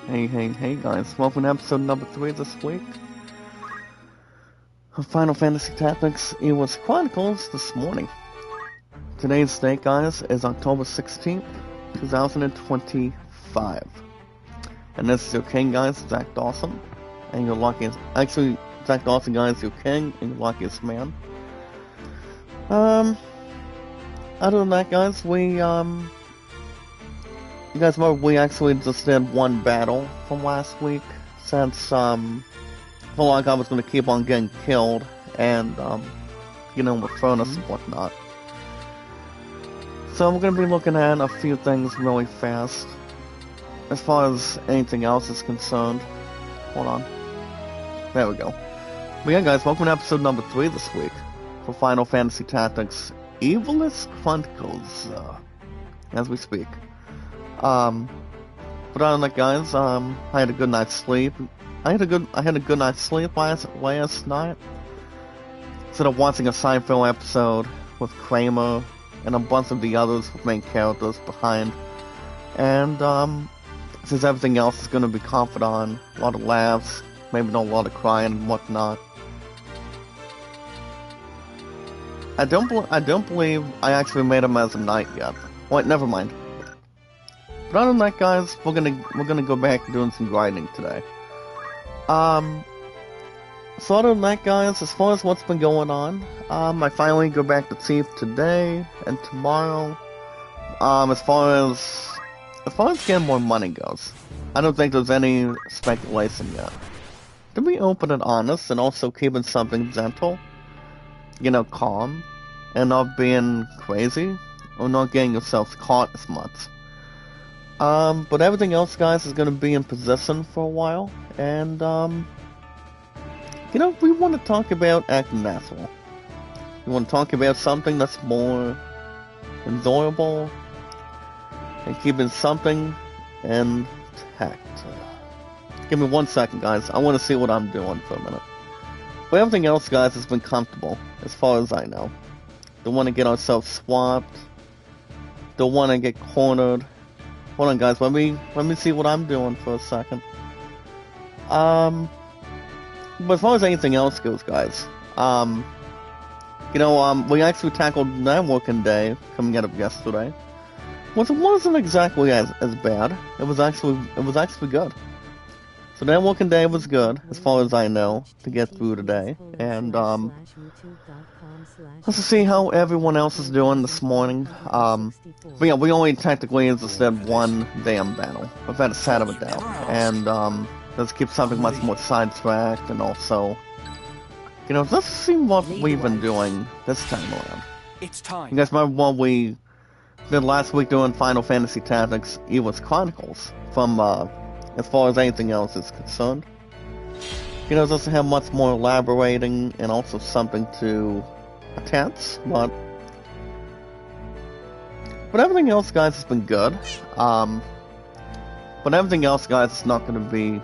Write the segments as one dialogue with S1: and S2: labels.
S1: Hey guys, welcome to episode number 3 this week of Final Fantasy Tactics Ivalice Chronicles this morning. Today's date, guys, is October 16th, 2025. And this is your king, guys, Zach Dawson. And your luckiest, actually, Zach Dawson, guys, your king and your luckiest man. Other than that, guys, you guys remember we actually just did one battle from last week, since, I felt like I was going to keep on getting killed, and, with furnace and whatnot. So we're going to be looking at a few things really fast, as far as anything else is concerned. Hold on. There we go. But yeah, guys, welcome to episode number 3 this week, for Final Fantasy Tactics Ivalice Chronicles, as we speak. But other than that, guys, I had a good night's sleep. I had a good night's sleep last night. Instead of watching a Seinfeld episode with Kramer and a bunch of the others with main characters behind. And, since everything else is gonna be comfort on, a lot of laughs, maybe not a lot of crying and whatnot. I don't believe I actually made him as a knight yet. Wait, never mind. But other than that, guys, we're gonna go back to doing some grinding today. So other than that, guys, as far as what's been going on, I finally go back to Thief today and tomorrow. As far as getting more money goes, I don't think there's any speculation yet. To be open and honest, and also keeping something gentle, calm, and not being crazy, or not getting yourself caught as much. But everything else, guys, is going to be in position for a while, and, we want to talk about acting natural. We want to talk about something that's more enjoyable, and keeping something intact. Give me 1 second, guys. I want to see what I'm doing for a minute. But everything else, guys, has been comfortable, as far as I know. Don't want to get ourselves swapped. Don't want to get cornered. Hold on, guys. Let me see what I'm doing for a second. But as far as anything else goes, guys, we actually tackled Networking Day coming out of yesterday, which wasn't exactly as bad. It was actually good. So Networking Day was good, as far as I know, to get through today. And let's see how everyone else is doing this morning. But yeah, we only technically just did one damn battle. We've had a side of it down. And let's keep something much more sidetracked, and also, let's see what we've been doing this time around.
S2: It's time.
S1: You guys remember what we did last week doing Final Fantasy Tactics Ivalice Chronicles from, as far as anything else is concerned? Just to have much more elaborating and also something to attach, but everything else, guys, has been good. But everything else, guys, is not going to be,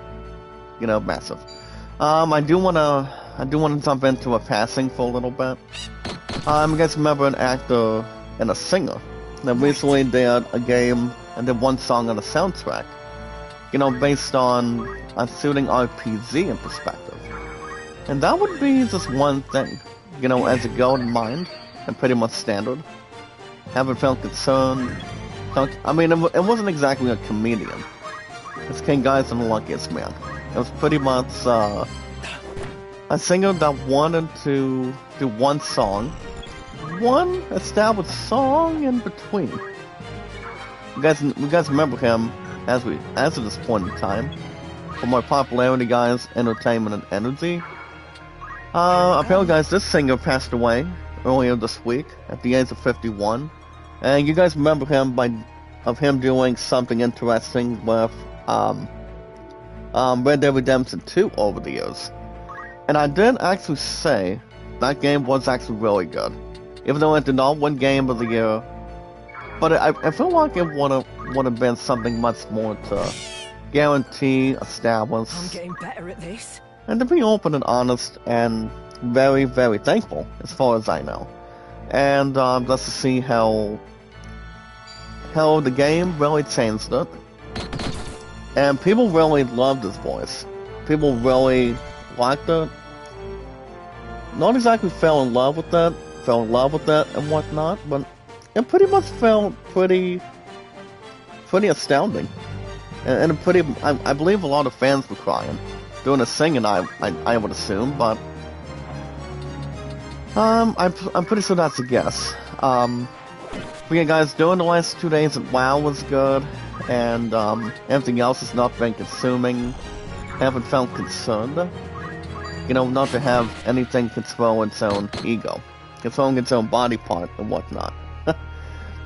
S1: massive. I do want to jump into a passing for a little bit. You guys remember an actor and a singer that recently did a game and did one song on the soundtrack, based on a shooting RPG in perspective. And that would be just one thing, as a goal in mind, and pretty much standard. Haven't felt concerned. It wasn't exactly a comedian. This King Guy's the luckiest man. It was pretty much, a singer that wanted to do one song, one established song in between. You guys remember him as of this point in time, for more popularity, guys, entertainment, and energy. Apparently, guys, this singer passed away earlier this week at the age of 51, and you guys remember him of him doing something interesting with Red Dead Redemption 2 over the years. And I did actually say that game was actually really good, even though it did not win Game of the Year. But I feel like it would have been something much more to guarantee, establish.
S2: I'm getting better at this.
S1: And to be open and honest and very, very thankful, as far as I know. And just to see how the game really changed it. And people really loved his voice. People really liked it. Not exactly fell in love with it and whatnot, but it pretty much felt pretty astounding. And I believe a lot of fans were crying during the singing, I would assume, but I'm pretty sure that's a guess. But yeah, guys, during the last 2 days, WoW was good, and everything else has not been consuming. Haven't felt concerned, you know, not to have anything control its own ego, controlling its own body part and whatnot.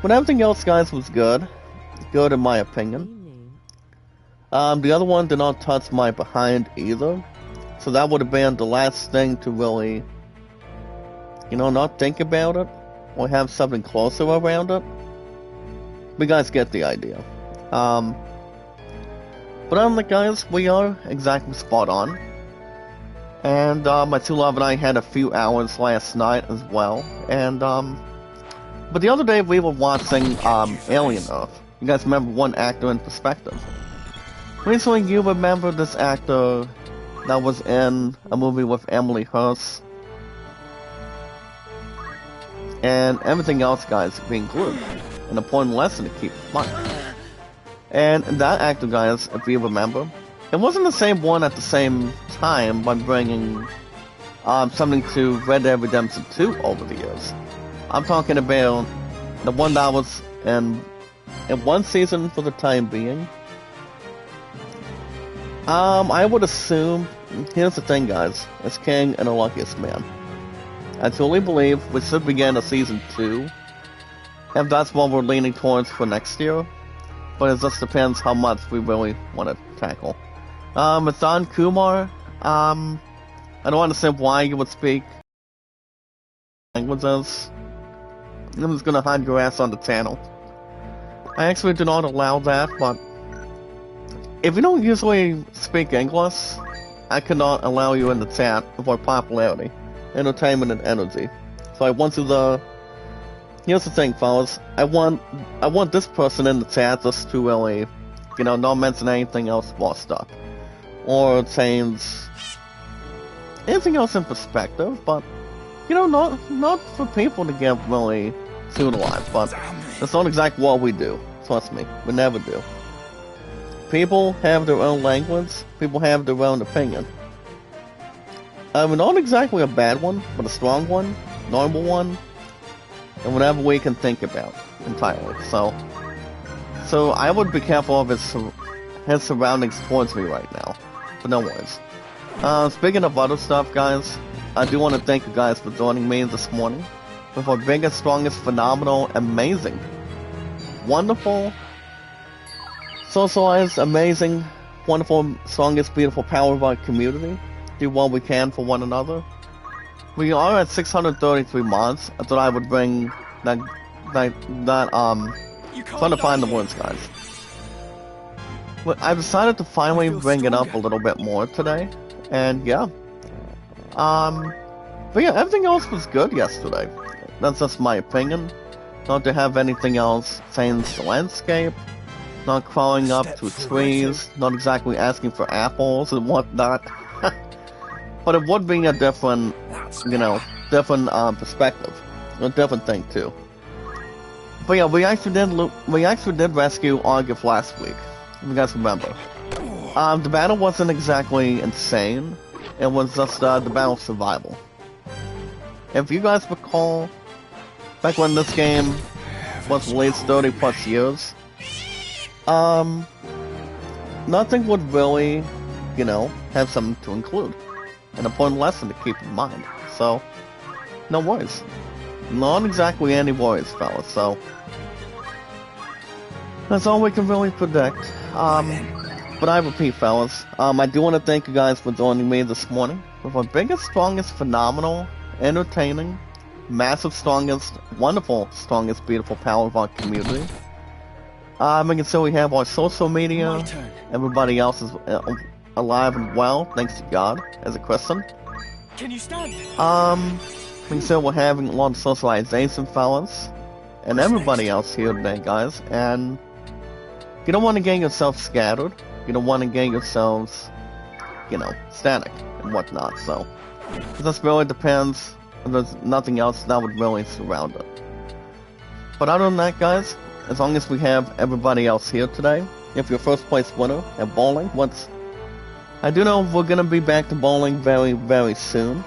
S1: But everything else, guys, was good in my opinion. The other one did not touch my behind either, so that would have been the last thing to really, you know, not think about it or have something closer around it. You guys get the idea. But other than that, guys, we are exactly spot on. And my two love and I had a few hours last night as well. And but the other day we were watching Alien Earth. You guys remember One Actor in Perspective? Recently, you remember this actor that was in a movie with Emily Hurst and everything else, guys, being glued. An important lesson to keep in mind. And that actor, guys, if you remember, it wasn't the same one at the same time by bringing something to Red Dead Redemption 2 over the years. I'm talking about the one that was in one season for the time being. I would assume, here's the thing, guys, it's King and the Luckiest Man. I truly believe we should begin a season 2, and that's what we're leaning towards for next year, but it just depends how much we really want to tackle. Mathan Kumar, I don't understand why you would speak languages. I'm just gonna hide your ass on the channel. I actually do not allow that, but if you don't usually speak English, I cannot allow you in the chat for popularity, entertainment, and energy. So I want to here's the thing, fellas. I want this person in the chat just to really, you know, not mention anything else bossed up, or change anything else in perspective. But you know, not for people to get really brutalized. But that's not exactly what we do. Trust me, we never do. People have their own language. People have their own opinion. Not exactly a bad one, but a strong one, normal one, and whatever we can think about entirely. So I would be careful of his surroundings towards me right now. But no worries. Speaking of other stuff, guys, I do want to thank you guys for joining me this morning with our biggest, strongest, phenomenal, amazing, wonderful, socialized, amazing, wonderful, strongest, beautiful power of our community. Do what we can for one another. We are at 633 mods. I thought I would bring that trying to find the words, guys. But I decided to finally bring it up a little bit more today, and yeah. But yeah, everything else was good yesterday. That's just my opinion. Not to have anything else change the landscape. Not crawling up to trees. Not exactly asking for apples and whatnot. But it would be a different, you know, different perspective, a different thing too. But yeah, we actually did rescue August last week. If you guys remember, the battle wasn't exactly insane. It was just the battle of survival. If you guys recall, back when this game was released 30+ years, nothing would really, you know, have something to include. An important lesson to keep in mind. So, no worries. Not exactly any worries, fellas, so that's all we can really predict. But I repeat, fellas, I do want to thank you guys for joining me this morning with our biggest, strongest, phenomenal, entertaining, massive, strongest, wonderful, strongest, beautiful power of our community. Making sure we have our social media. Everybody else is alive and well, thanks to God, as a Christian.
S2: Can you stand?
S1: Making sure we're having a lot of socialization, fellas, and everybody else here today, guys. And you don't want to get yourself scattered. you don't want to get yourselves, you know, static and whatnot. So it just really depends. If there's nothing else that would really surround it. But other than that, guys, as long as we have everybody else here today, if you're first place winner at bowling, I do know we're gonna be back to bowling very, very soon.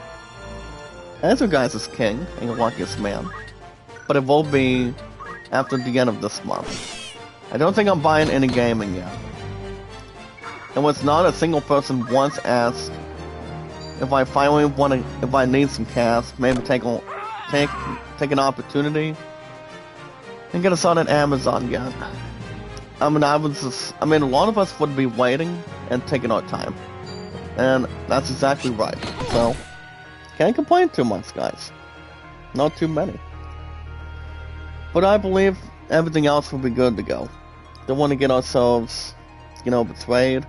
S1: As your guys is king and your luckiest man, but it will be after the end of this month. I don't think I'm buying any gaming yet. And what's not a single person once asked if I finally if I need some cash, maybe take an opportunity and get us on an Amazon yet. I mean, a lot of us would be waiting and taking our time. And that's exactly right. So, can't complain too much, guys. Not too many. But I believe everything else will be good to go. Don't want to get ourselves, you know, betrayed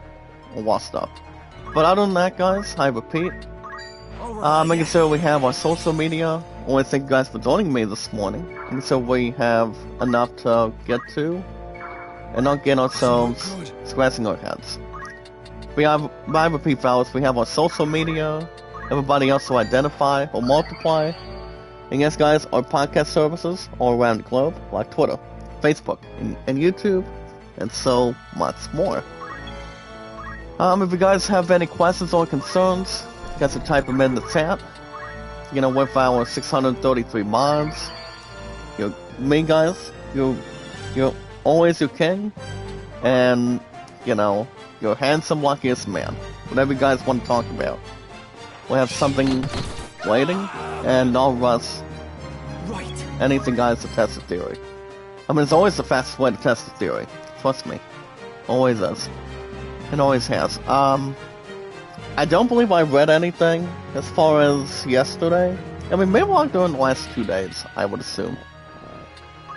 S1: or lost up. But other than that, guys, I repeat, making sure we have our social media. I want to thank you guys for joining me this morning. Making sure we have enough to get to and not get ourselves scratching our heads. I repeat, fellas, we have our social media, everybody else to identify or multiply. And yes, guys, our podcast services all around the globe, like Twitter, Facebook, and YouTube, and so much more. If you guys have any questions or concerns, you guys can type them in the chat. You know, with our 633 mods, me, guys, you're always your king, and, you know, your handsome, luckiest man. Whatever you guys want to talk about. We'll have something waiting, and I'll rush anything, guys, to test the theory. I mean, it's always the fastest way to test the theory. Trust me. Always is. It always has. I don't believe I read anything as far as yesterday. I mean, maybe like during the last 2 days, I would assume.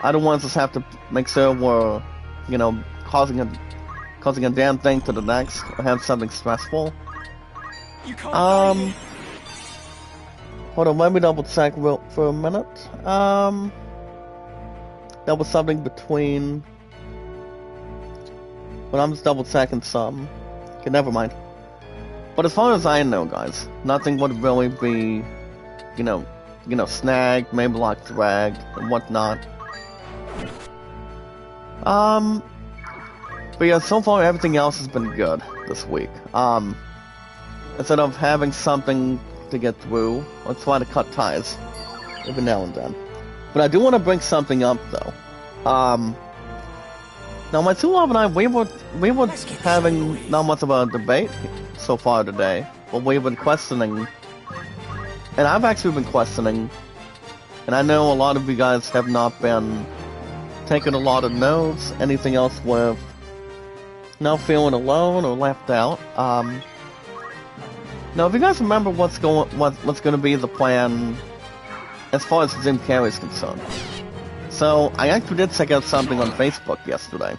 S1: I don't want to just have to make sure we're, you know, causing a damn thing to the next, or have something stressful. Hold on, let me double check for a minute. That was something between... But I'm just double checking some. Okay, never mind. But as far as I know, guys, nothing would really be, you know, snagged, maybe like dragged and whatnot. But yeah, so far everything else has been good this week. Instead of having something to get through, I'll try to cut ties every now and then. But I do want to bring something up though. Now my two love and I, we were having not much of a debate so far today, but we've been questioning, and I've actually been questioning, and I know a lot of you guys have not been taking a lot of notes, anything else with not feeling alone or left out. Now, if you guys remember what's going to be the plan as far as Jim Carrey's concerned. So, I actually did check out something on Facebook yesterday.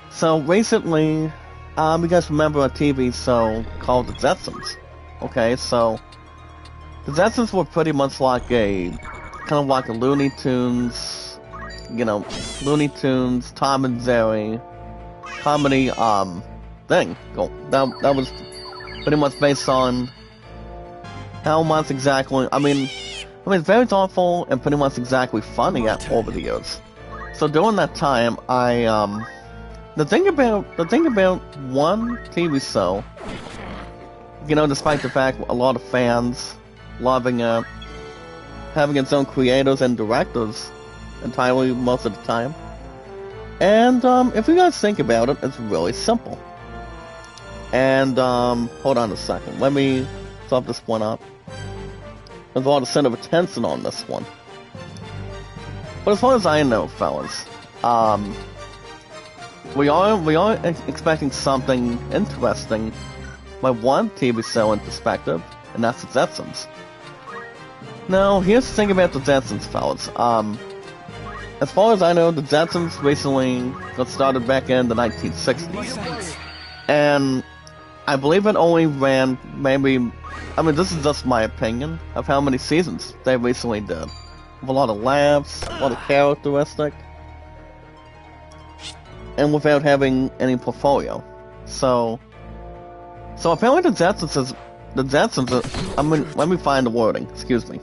S1: So, recently, you guys remember a TV show called The Jetsons. Okay, so, The Jetsons were pretty much like kind of like a Looney Tunes, you know, Looney Tunes, Tom and Jerry comedy, thing. That was pretty much based on how much exactly, I mean, it's very thoughtful and pretty much exactly funny over the years. So during that time, the thing about one TV show, you know, despite the fact a lot of fans loving it, having its own creators and directors entirely most of the time. And if you guys think about it, it's really simple. And hold on a second, let me sum this one up. There's a lot of center of attention on this one. But as far as I know, fellas, we are expecting something interesting by one TV show in perspective, and that's the Jetsons. Now, here's the thing about the Jetsons, fellas. As far as I know, the Jetsons recently got started back in the 1960s. And I believe it only ran maybe... I mean, this is just my opinion of how many seasons they recently did. With a lot of laughs, a lot of characteristic, and without having any portfolio. So apparently the Jetsons I mean, let me find the wording, excuse me.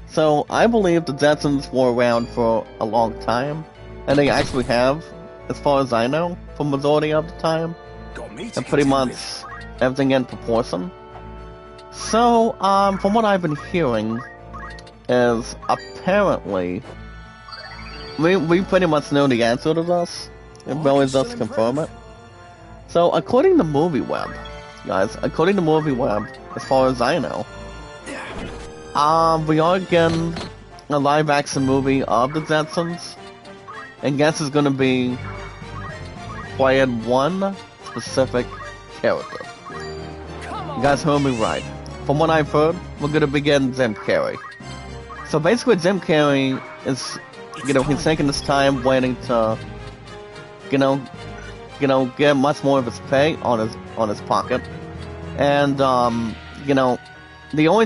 S1: So, I believe the Jetsons were around for a long time, and they actually have, as far as I know, for majority of the time, and pretty much everything in proportion. So, from what I've been hearing, is apparently, we pretty much know the answer to this, it really does confirm it. So, according to Movie Web, guys, according to Movie Web, as far as I know, we are getting a live-action movie of the Jetsons, and guess it's gonna be playing one specific character. You guys heard me right. From what I've heard, we're gonna be getting Jim Carrey. So basically, Jim Carrey is, he's taking this time waiting to, get much more of his pay on his pocket, and the only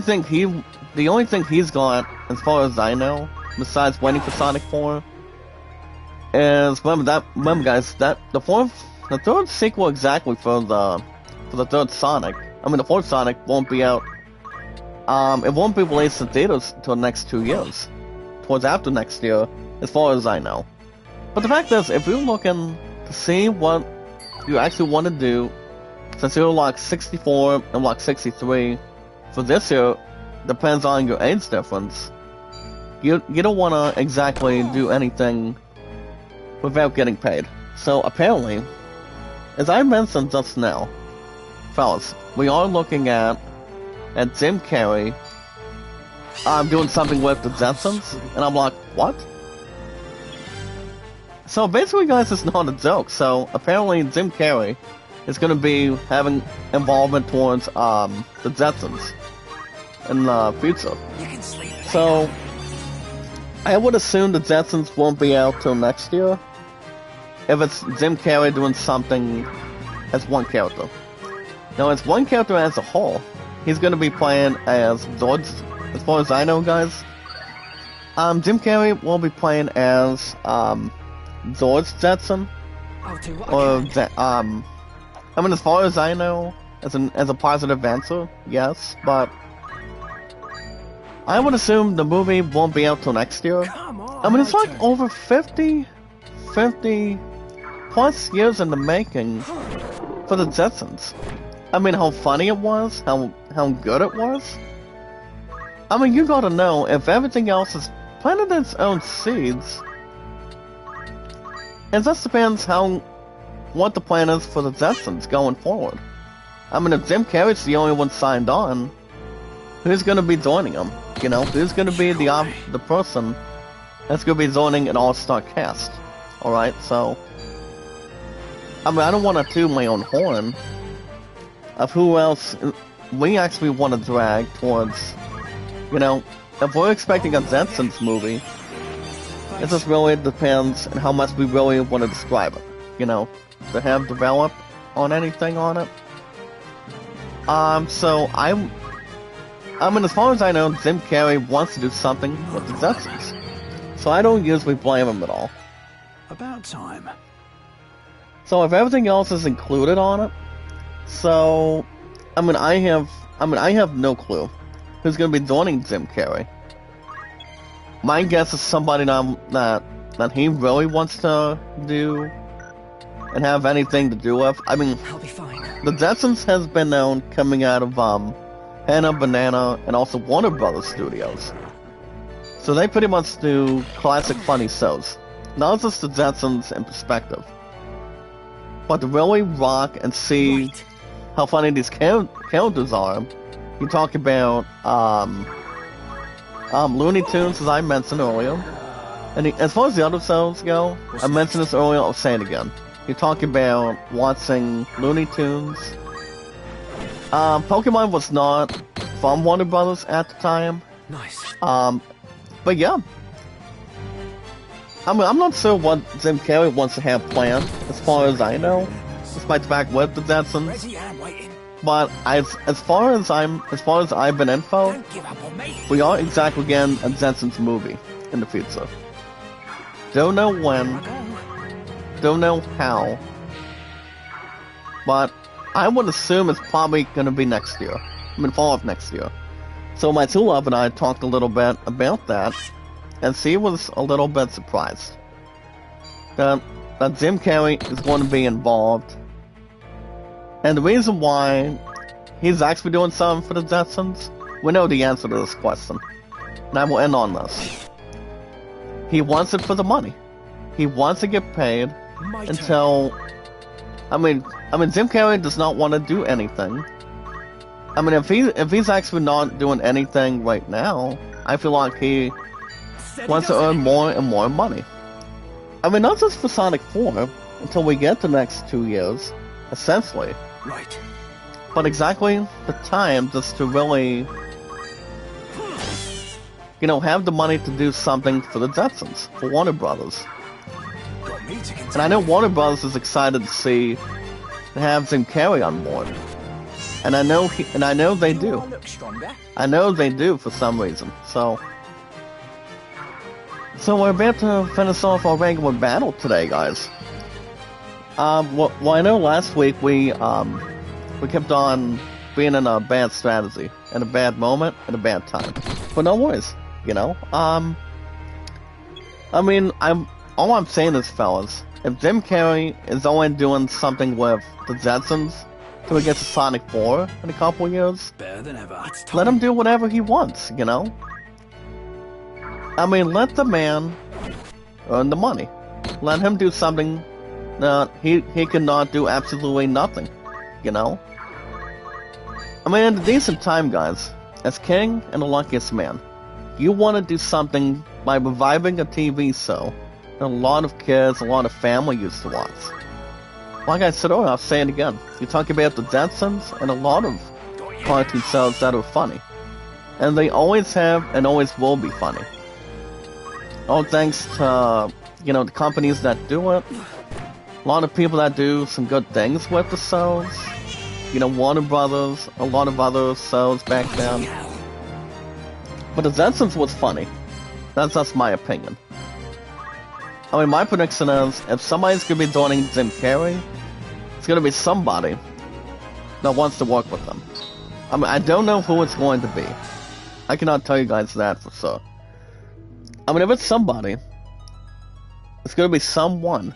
S1: thing he's got, as far as I know, besides waiting for Sonic 4, is remember guys, that the third sequel exactly for the third Sonic. I mean, the fourth Sonic won't be out. It won't be released in theaters until the next 2 years, towards after next year, as far as I know. But the fact is, if you're looking to see what you actually want to do, since you're like 64 and like 63 for this year, depends on your age difference. You don't want to exactly do anything without getting paid. So apparently, as I mentioned just now, fellas, we are looking at Jim Carrey doing something with the Jetsons, and I'm like, what? So basically, guys, it's not a joke. So apparently, Jim Carrey is going to be having involvement towards the Jetsons in the future. So I would assume the Jetsons won't be out till next year if it's Jim Carrey doing something as one character. Now, as one character as a whole, he's going to be playing as George, as far as I know, guys. Jim Carrey will be playing as George Jetson, or I mean, as far as I know, as a positive answer, yes, but I would assume the movie won't be out till next year. I mean, it's like over 50 plus years in the making for the Jetsons. I mean, how funny it was, how good it was. I mean, you gotta know, if everything else is planted its own seeds, it just depends what the plan is for the Jetsons going forward. I mean, if Jim Carrey's the only one signed on, who's gonna be joining him? Who's gonna be the person that's gonna be joining an all-star cast? Alright, so I mean, I don't want to toot my own horn of who else we actually want to drag towards, if we're expecting a Jetsons movie, it just really depends on how much we really want to describe it, to have developed on anything on it. So I mean, as far as I know, Jim Carrey wants to do something with the Jetsons, so I don't usually blame him at all.
S2: About time.
S1: So if everything else is included on it, so I have no clue who's gonna be joining Jim Carrey. My guess is somebody that he really wants to do and have anything to do with. I mean,
S2: I'll be fine.
S1: The Jetsons has been known coming out of Hanna-Banana and also Warner Brothers Studios. So they pretty much do classic funny shows. Not just the Jetsons in perspective, but to really rock and see how funny these characters are. You talk about Looney Tunes, as I mentioned earlier. And as far as the other shows go, I mentioned this earlier, I'll say it again. You talk about watching Looney Tunes. Pokemon was not from Warner Brothers at the time.
S2: Nice.
S1: But yeah. I'm not sure what Jim Carrey wants to have planned, as far as I know, despite the fact with the Jetsons. But as far as I've been info, we are exactly getting a Jetsons movie in the future. Don't know when, don't know how, but I would assume it's probably going to be next year. I mean, fall of next year. So my two love and I talked a little bit about that, and she was a little bit surprised that Jim Carrey is going to be involved. And the reason why he's actually doing something for the Jetsons, we know the answer to this question. And I will end on this. He wants it for the money. He wants to get paid until... I mean, Jim Carrey does not want to do anything. I mean, if he's actually not doing anything right now, I feel like he wants to earn more and more money. I mean, not just for Sonic 4, until we get the next 2 years, essentially.
S2: Right.
S1: But exactly the time just to really, you know, have the money to do something for the Jetsons, for Warner Brothers. And I know Warner Brothers is excited to see, to have Jim Carrey on board. And I know they do. I know they do for some reason. So we're about to finish off our regular battle today, guys. Well, I know last week we kept on being in a bad strategy, in a bad moment, in a bad time. But no worries, you know. I mean, all I'm saying is, fellas, if Jim Carrey is only doing something with the Jetsons till we get to Sonic 4 in a couple of years,
S2: better than ever.
S1: Let him do whatever he wants, you know? I mean, let the man earn the money. Let him do something that he cannot do absolutely nothing, you know? I mean, in a decent time, guys, as king and the luckiest man, you want to do something by reviving a TV show that a lot of kids, a lot of family used to watch. Like I said earlier, I'll say it again. You talk about the Jetsons and a lot of cartoon shows that are funny. And they always have and always will be funny. All thanks to, you know, the companies that do it. A lot of people that do some good things with the shows. You know, Warner Brothers, a lot of other shows back then. But the Jetsons was funny. That's just my opinion. I mean, my prediction is, if somebody's gonna be joining Jim Carrey, it's gonna be somebody that wants to work with them. I mean, I don't know who it's going to be. I cannot tell you guys that for sure. I mean, if it's somebody, it's gonna be someone.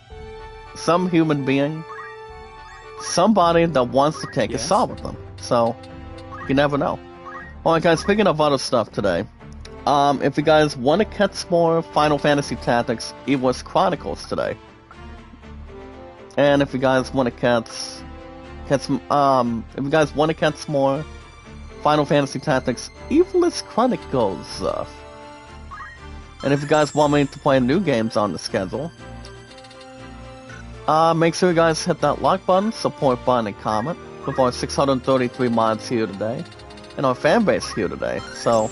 S1: Some human being. Somebody that wants to take a shot with them. So, you never know. Alright guys, speaking of other stuff today, if you guys want to catch more Final Fantasy Tactics, Ivalice Chronicles today. And if you guys want to catch more Final Fantasy Tactics, Ivalice Chronicles. And if you guys want me to play new games on the schedule, make sure you guys hit that like button, support button, and comment with our 633 mods here today, and our fan base here today. So,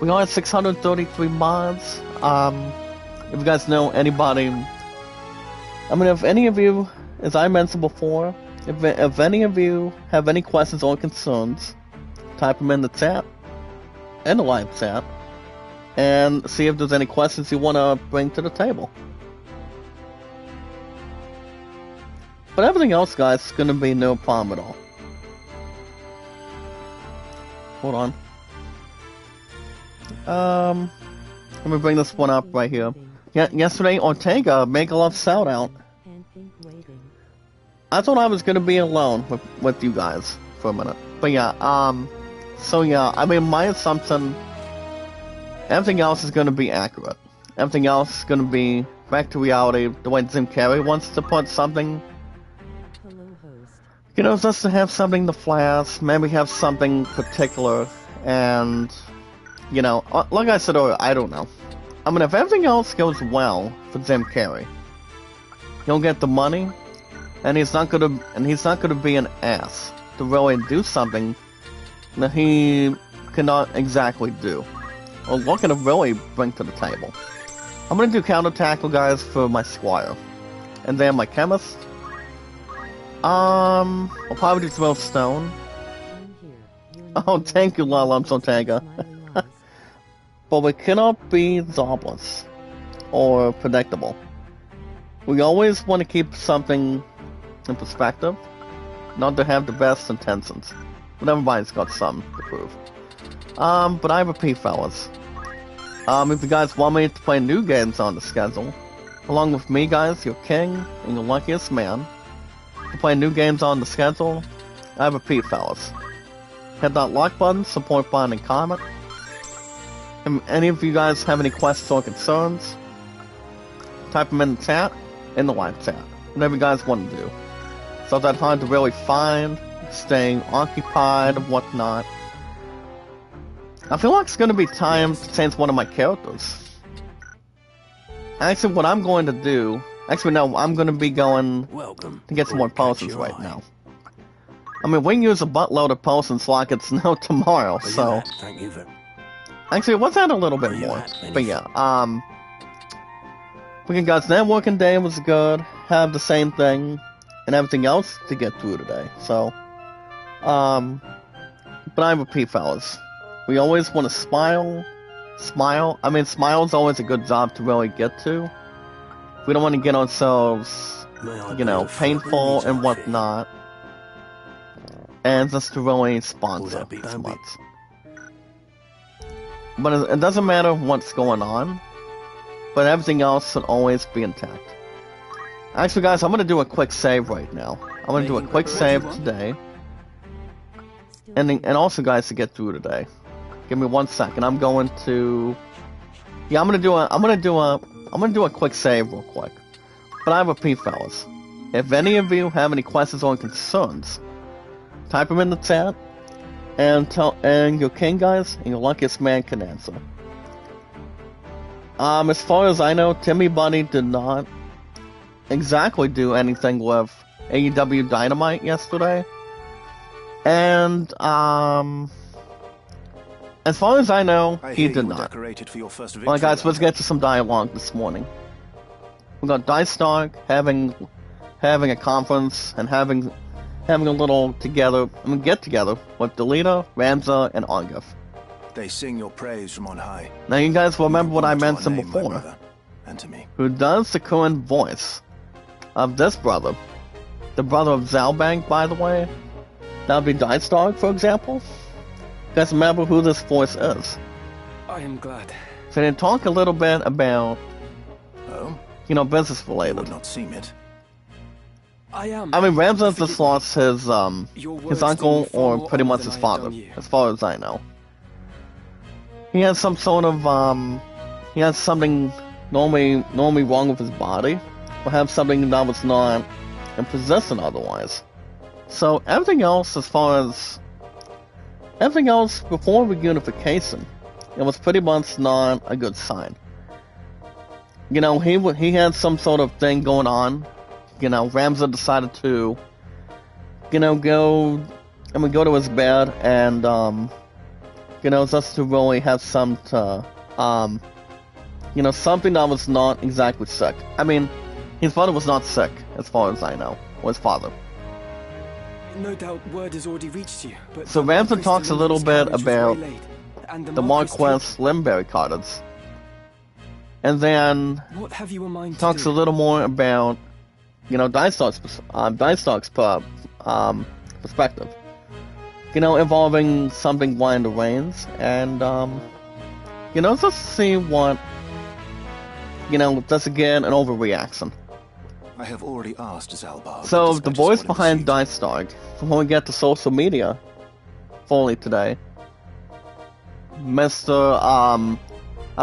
S1: we are at 633 mods. If you guys know anybody, I mean, if any of you, as I mentioned before, if any of you have any questions or concerns, type them in the chat, in the live chat, and see if there's any questions you want to bring to the table. But everything else, guys, is going to be no problem at all. Hold on. Let me bring this one up right here. Yesterday, Ortega made a love shout out. I thought I was going to be alone with you guys for a minute. But yeah, so yeah, I mean, my assumption, everything else is going to be accurate. Everything else is going to be back to reality, the way Jim Carrey wants to put something. You know, just to have something to flash, maybe have something particular, and, you know, like I said earlier, I don't know. I mean, if everything else goes well for Jim Carrey, he'll get the money, and he's not gonna be an ass to really do something that he cannot exactly do, or looking to really bring to the table. I'm gonna do counter tackle, guys, for my Squire, and then my Chemist. I'll probably do throw stone. Oh, thank you, Lala, I'm so Tanga. But we cannot be jobless or predictable. We always want to keep something in perspective. not to have the best intentions. But everybody's got some to prove. But I repeat, fellas. If you guys want me to play new games on the schedule, along with me, guys, your king and your luckiest man, to play new games on the schedule, I repeat, fellas. Hit that like button, support button, and comment. If any of you guys have any questions or concerns, type them in the chat, in the live chat. Whatever you guys want to do. So that hard to really find, staying occupied, and whatnot. I feel like it's going to be time to change one of my characters. Actually, what I'm going to do... Actually, no, I'm going to be going to get some more potions right now. I mean, we can use a buttload of potions like it's no tomorrow, so... Actually, let's add a little bit more. But yeah, we guys, networking day was good. Have the same thing and everything else to get through today. So, but I repeat, fellas, we always want to smile. I mean, smile's always a good job to really get to. We don't want to get ourselves, you know, painful and whatnot. And just to really sponsor this month. But it doesn't matter what's going on. But everything else should always be intact. Actually, guys, I'm going to do a quick save right now. I'm going to do a quick save today. And also, guys, to get through today. Give me 1 second. I'm going to... Yeah, I'm going to do a quick save real quick. But I repeat, fellas. If any of you have any questions or concerns, type them in the chat. And your king, guys, and your luckiest man can answer. As far as I know, Timmy Bunny did not exactly do anything with AEW Dynamite yesterday. And, as far as I know, he did not. Well, guys, let's get to some dialogue this morning. We got Dice Stark having a conference and having a little get together with Delita, Ramza, and Argif.
S2: They sing your praise from on high.
S1: Now you guys remember what I mentioned before.
S2: And to me.
S1: Who does the current voice of this brother? The brother of Zalbank, by the way. That would be Dice Dog, for example. You guys remember who this voice is?
S3: I am glad.
S1: So they talk a little bit about, you know, business related.
S2: You would not seem it.
S3: I am.
S1: I mean, Ramza just lost his uncle, or pretty much his father, as far as I know. He has some sort of, he has something normally wrong with his body, or have something that was not in possession otherwise. So everything else, before reunification, it was pretty much not a good sign. You know, he had some sort of thing going on. You know, Ramza decided to, you know, go to his bed and, you know, just to really have you know, something that was not exactly sick. I mean, his father was not sick, as far as I know, or his father.
S3: No doubt word has already reached you, but...
S1: So Ramza talks a little bit about the Marquess Limberry cards. And then
S3: what have you in mind
S1: talks a little more about, you know, Dice Dog's perspective. You know, involving something blind to Reigns, and, you know, let's see what, you know, that's again an overreaction.
S2: I have already asked Zalbar.
S1: So, the voice behind Dice Dog, when we get to social media fully today, Mr. I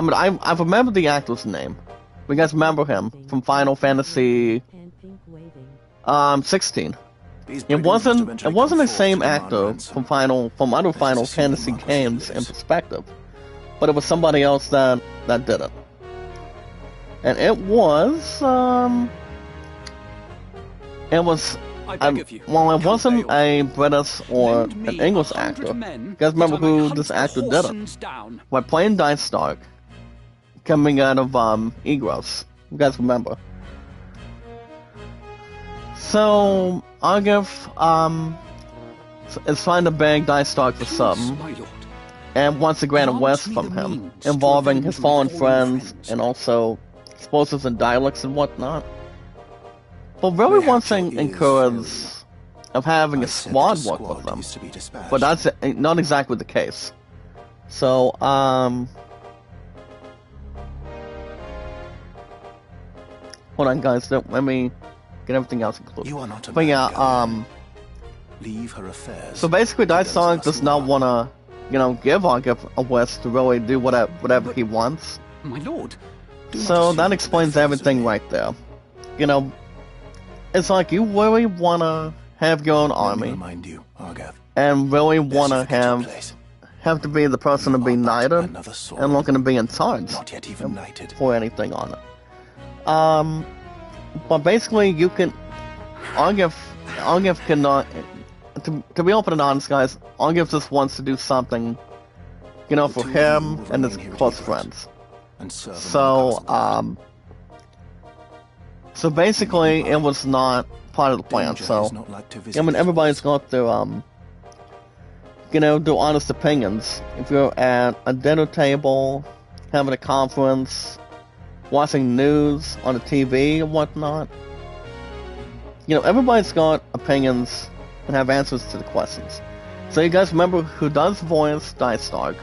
S1: mean, I remember the actor's name. You guys remember him from Final Fantasy 16. It wasn't the same actor from other Final Fantasy games in perspective, but it was somebody else that did it. And it was well, it wasn't a British or an English actor. You guys remember who this actor did it? By playing Dice Stark, coming out of Egros. You guys remember? So Argif is trying to beg Dice Stark for something, and wants to grant a wish from him, involving his fallen friends and also explosives and dialects and whatnot. But really wants to encourage of having
S2: I
S1: a
S2: said
S1: squad
S2: that a
S1: work with
S2: squad
S1: them.
S2: is to be dispatched.
S1: But that's not exactly the case. So, hold on, guys. Let me get everything else included.
S2: You are not a
S1: But
S2: bad
S1: yeah,
S2: guy. Leave her affairs.
S1: so basically,
S2: to those of
S1: Dysong
S2: us
S1: does
S2: who
S1: not
S2: are.
S1: want to, give Argif a wish to really do whatever he wants.
S3: My lord.
S2: Do not
S1: So
S2: assume
S1: that
S2: to
S1: explains
S2: make fools of
S1: everything
S2: me.
S1: right there. It's like you really want to have your own
S2: Let me
S1: army
S2: remind you, Argath.
S1: and really
S2: lest
S1: want
S2: you
S1: to
S2: forget your place.
S1: have to be the person to
S2: You
S1: be
S2: are but
S1: knighted
S2: another sword,
S1: and not going to be in charge
S2: not yet even knighted.
S1: for anything on it. But basically you can Argif cannot to be open and honest, guys. Argif just wants to do something, for
S2: two of you
S1: him
S2: will
S1: and his
S2: remain here
S1: close
S2: at Ivalice
S1: friends.
S2: And serve among the
S1: So
S2: castle guard.
S1: so basically it was not part of the plan.
S2: Danger
S1: So
S2: is not like to visit
S1: I mean,
S2: his
S1: everybody's
S2: woods.
S1: got their, do honest opinions. If you're at a dinner table, having a conference, watching news on the TV and whatnot, everybody's got opinions and have answers to the questions. So you guys remember who does voice Dystark?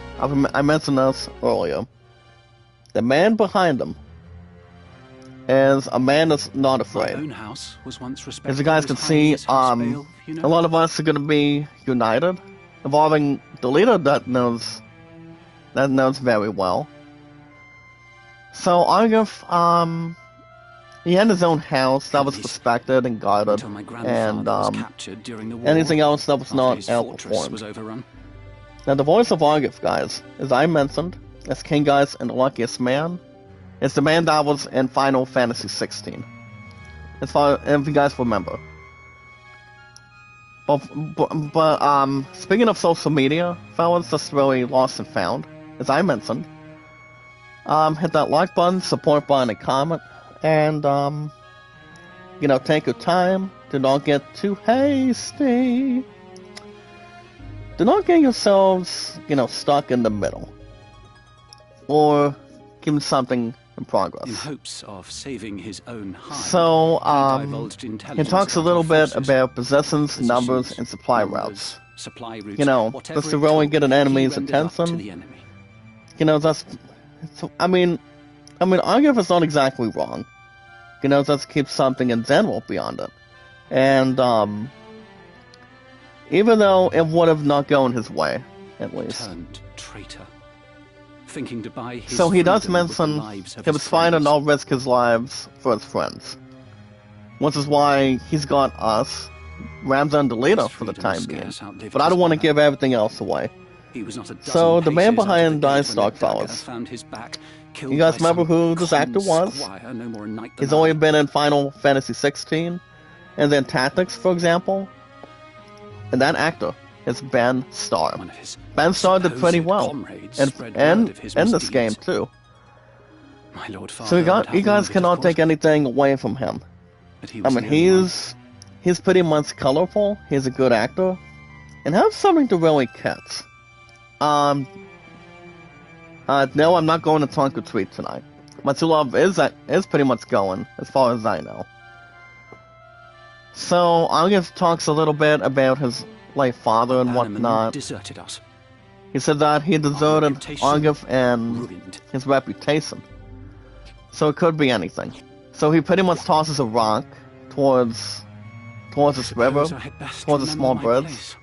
S1: I mentioned this earlier. The man behind him is a man that's not
S3: My
S1: afraid.
S3: own house was once respected.
S1: As you guys can see, a lot of us are going to be united, involving the leader that knows very well. So Argif, he had his own house that was respected and guarded,
S3: until my grandfather
S1: and
S3: was captured during the war.
S1: anything else that was
S3: after
S1: not
S3: his fortress was
S1: outperformed.
S3: overrun.
S1: Now the voice of Argif, guys, as I mentioned, as King Guys and the Luckiest Man, is the man that was in Final Fantasy 16. If you guys remember. But speaking of social media, fellas, that's really lost and found. As I mentioned, hit that like button, support button, and comment, and take your time. Do not get too hasty. Do not get yourselves, stuck in the middle, or give something in progress.
S3: In hopes of saving his own hide,
S1: So,
S3: he divulged
S1: he
S3: intelligence
S1: talks a
S3: about
S1: little
S3: our
S1: bit
S3: forces,
S1: about possessions,
S3: positions,
S1: numbers, and supply
S3: numbers,
S1: routes.
S3: supply routes,
S1: Just to
S3: it
S1: really
S3: took,
S1: get an
S3: he
S1: enemy's
S3: rendered up to
S1: attention.
S3: the enemy.
S1: I mean, Argif is not exactly wrong. Just keep something in general beyond it. And, even though it would have not gone his way, at least.
S3: Turned traitor, thinking to buy his
S1: So he does
S3: freedom with the
S1: mention
S3: lives of
S1: he
S3: his
S1: was fine to
S3: friends.
S1: not risk his lives for his friends. Which is why he's got us, Ramza and Delita,
S3: His
S1: for the
S3: freedom
S1: time being.
S3: scarce outlived
S1: But I
S3: his
S1: don't want to
S3: mother.
S1: give everything else away.
S3: He was not a dozen
S1: So, the man
S3: paces out of
S1: behind
S3: the gate when
S1: Dystark,
S3: the dagger
S1: fellas.
S3: found his back, killed
S1: You guys
S3: by
S1: remember
S3: some
S1: who this
S3: common
S1: actor was?
S3: squire, no more a knight than
S1: He's only
S3: I.
S1: been in Final Fantasy 16, and then Tactics, for example. And that actor is Ben Starr.
S3: One of his
S1: Ben Starr did pretty
S3: supposed
S1: well,
S3: comrades
S1: and
S3: spread
S1: in
S3: word of his
S1: this
S3: misdeeds.
S1: game too.
S3: My lord father
S1: So
S3: would have
S1: you
S3: none
S1: guys
S3: of it, of
S1: cannot
S3: course,
S1: take anything away from him.
S3: but he
S1: I
S3: was
S1: mean,
S3: the only one.
S1: he's pretty much colorful. He's a good actor, and has something to really catch. No, I'm not going to Tonka Tweet tonight. My true love is pretty much going, as far as I know. So Argif talks a little bit about his late father and
S3: Bannerman
S1: whatnot.
S3: deserted us,
S1: He said that he deserted
S3: reputation
S1: Argif and
S3: ruined.
S1: his reputation. So it could be anything. So he pretty much tosses a rock towards this river,
S3: Suppose I had best
S1: towards a
S3: remember
S1: small
S3: my
S1: bridge.
S3: place.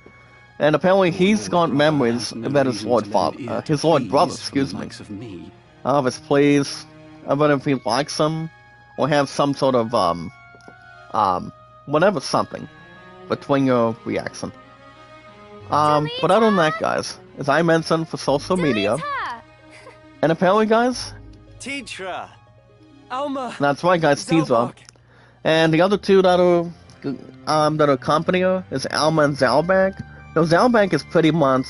S1: And apparently he's
S3: Your
S1: got
S3: brother
S1: memories
S3: has no
S1: about his
S3: reason
S1: lord
S3: to lend
S1: father,
S3: ear to
S1: his lord
S3: pleas
S1: brother,
S3: from
S1: excuse
S3: the
S1: me.
S3: likes of me.
S1: Of his pleas, about if he likes him, or have some sort of whatever something between your reaction. But other than that, guys, as I mentioned for social media, and apparently, guys,
S4: Tidra! Alma!
S1: that's right, guys, Tiza,
S4: Zalbok.
S1: and the other two that are accompany her is Alma and Zalbag. Now, Zalbag is pretty much.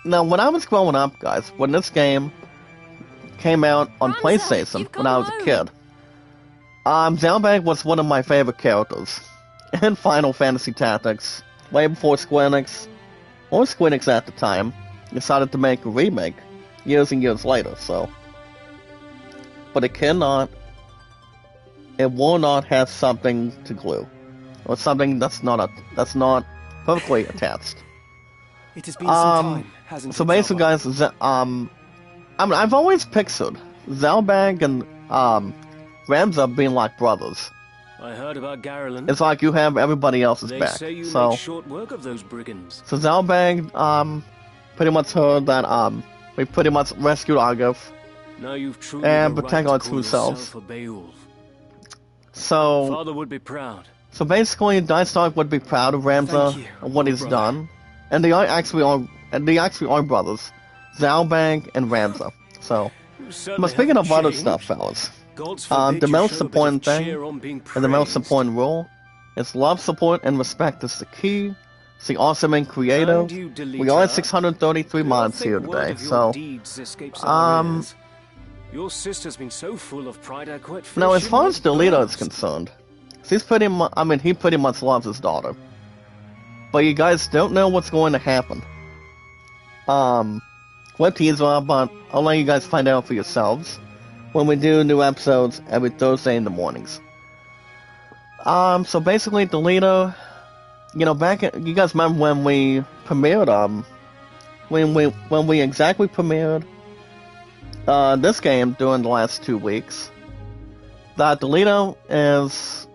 S1: Now, when I was growing up, guys, when this game came out on
S5: Ramza,
S1: PlayStation
S5: you've
S1: when I was
S5: gone
S1: a kid, Zalbag was one of my favorite characters in Final Fantasy Tactics, way before Square Enix, or Square Enix at the time, decided to make a remake years and years later, so. But it will not have something to glue. or something that's not perfectly attached.
S3: It has been some time, hasn't it?
S1: So basically, guys, I've always pictured Zalbag and Ramza being like brothers.
S4: I heard about Garland.
S1: It's like you have everybody else's
S4: They
S1: back.
S4: say you
S1: So
S4: make short work of those brigands.
S1: so Zalbag pretty much heard that we pretty much rescued Argov.
S4: Now you've truly
S1: And
S4: the
S1: protect
S4: right
S1: our
S4: to
S1: true
S4: call yourself
S1: selves.
S4: a Beowulf.
S1: So
S4: Father would be proud.
S1: so basically, Dystark would be proud of Ramza
S3: Thank you,
S1: and what he's
S3: brother.
S1: done, and they actually are brothers, Zalbag and Ramza. So.
S4: You
S1: But
S4: certainly
S1: speaking of
S4: haven't
S1: other stuff,
S4: changed.
S1: fellas,
S4: Gods
S1: the
S4: forbid you
S1: most
S4: show a bit of
S1: important thing,
S4: cheer on being
S1: and the most
S4: praised.
S1: important rule, is love, support, and respect is the key. See, awesome and creative.
S4: And you,
S1: We are at
S4: Delita,
S1: 633
S4: do
S1: mods
S4: not
S1: here
S4: think word
S1: today,
S4: of your
S1: so
S4: deeds escapes our ears. Your sister's been so full of pride, I quite fear
S1: now as
S4: she
S1: far
S4: might
S1: as Delita is
S4: burst.
S1: concerned, he's pretty much, he pretty much loves his daughter, but you guys don't know what's going to happen. What teaser, but I'll let you guys find out for yourselves when we do new episodes every Thursday in the mornings. So basically, Delita, you guys remember when we premiered, when we exactly premiered, this game during the last 2 weeks, that Delita is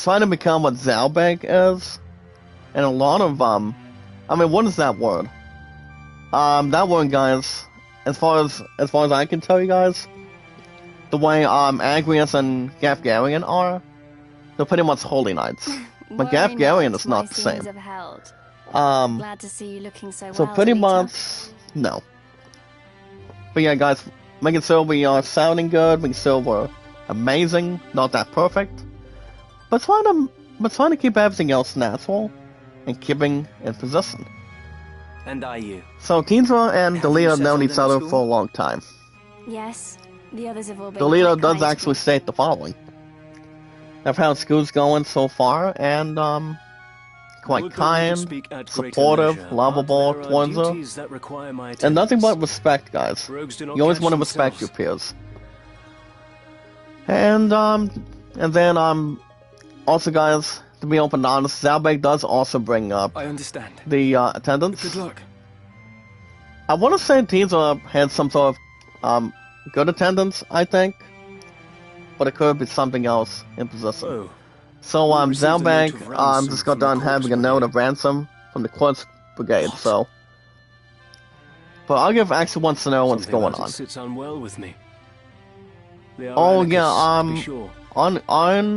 S1: trying to become what Zalbag is, and a lot of, what is that word? That word, guys, as far as I can tell you guys, the way, Agrias and Gafgarian are, they're pretty much holy knights. But Gafgarian is not the same.
S5: Glad to see you looking so
S1: So
S5: well,
S1: pretty
S5: Delita.
S1: much, no. But yeah, guys, making sure we are sounding good, making sure we're amazing, not that perfect, but trying to keep everything else natural and keeping in position.
S4: And are you?
S1: So Tindra and
S4: Have you
S1: Delita have known
S4: settled
S1: each
S4: in at
S1: other
S4: school?
S1: for a long time.
S5: Yes, the others have all been
S1: Delita
S5: quite
S1: does
S5: kind to
S1: actually
S5: me.
S1: state the following: of how school's going so far, and quite
S4: Would that we could
S1: kind,
S4: speak at greater
S1: supportive,
S4: leisure, but
S1: lovable
S4: there are
S1: towards her,
S4: duties that require my
S1: and nothing
S4: attendance.
S1: but respect, guys.
S4: Rogues do not
S1: You always
S4: catch
S1: want to respect your
S4: themselves.
S1: peers. And then also, guys, to be open and honest, Zalbag does also bring up
S3: I understand.
S1: the attendance.
S3: Good luck.
S1: I want to say Teaser had some sort of good attendance, I think, but it could be something else in position.
S4: Oh,
S1: So
S4: we received a note
S1: Zalbag
S4: of ransom
S1: just got
S4: from the
S1: done
S4: Corpse
S1: having a note of
S4: Brigade.
S1: ransom from the Quartz Brigade.
S3: What?
S1: So, but Argiv actually wants to know what's
S4: something
S1: going
S4: about
S1: on.
S4: it sits unwell with me. They are
S1: Oh,
S4: anarchists,
S1: yeah,
S4: to be sure,
S1: On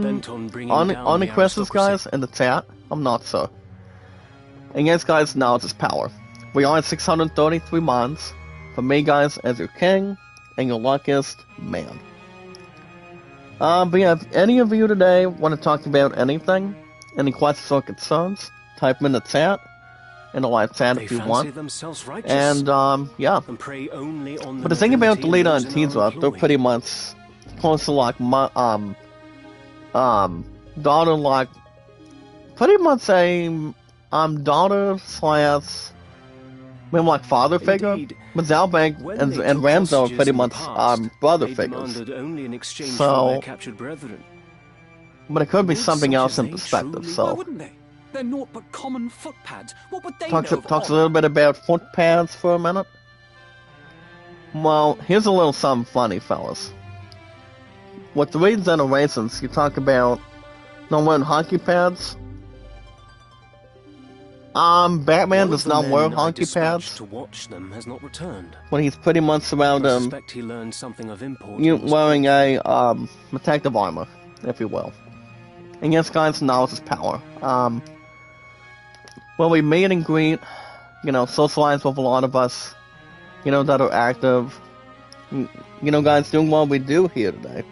S4: bent on bringing
S1: on
S4: down
S1: the
S4: the
S1: Chris's
S4: aristocracy.
S1: guys in the chat, I'm not sure. And yes, guys, now it's his power. We are at 633 mons. For me, guys, as your king and your luckiest man. But yeah, if any of you today want to talk about anything, any questions or concerns, type them in the chat, in the live chat
S4: They
S1: if you
S4: fancy
S1: want.
S4: themselves righteous
S1: And yeah.
S4: and prey only on
S1: But the thing about
S4: nobility
S1: Delita
S4: those
S1: and
S4: in our
S1: Teaser, they're
S4: employ.
S1: pretty much close to like daughter, like pretty much a daughter slash maybe like father figure.
S4: Indeed,
S1: But Zalbag
S4: when
S1: and
S4: they took
S1: Ramzo are
S4: hostages
S1: pretty
S4: in the
S1: much
S4: past,
S1: brother
S4: they
S1: figures.
S4: demanded only in exchange
S1: So-
S4: for their captured brethren.
S1: But it could be
S4: Would
S1: something
S4: such
S1: else
S4: as
S1: in
S4: they
S1: perspective.
S4: truly-
S3: Why
S1: So
S3: wouldn't they? They're naught but common footpads. What would they
S1: talks
S3: know of
S1: talks a
S3: honor?
S1: little bit about footpaths for a minute. Well, here's a little something funny, fellas. With the Reed Generations, you talk about not wearing hockey pads. Batman
S4: One of
S1: does
S4: the
S1: not
S4: men
S1: wear
S4: I
S1: hockey
S4: dispatched
S1: pads
S4: to watch them has not returned.
S1: when he's pretty much around
S4: I suspect he learned something of import.
S1: you
S4: and was
S1: wearing
S4: caught.
S1: a protective armor, if you will. And yes, guys, knowledge is power. When we meet and greet, socialize with a lot of us, that are active, guys, doing what we do here today.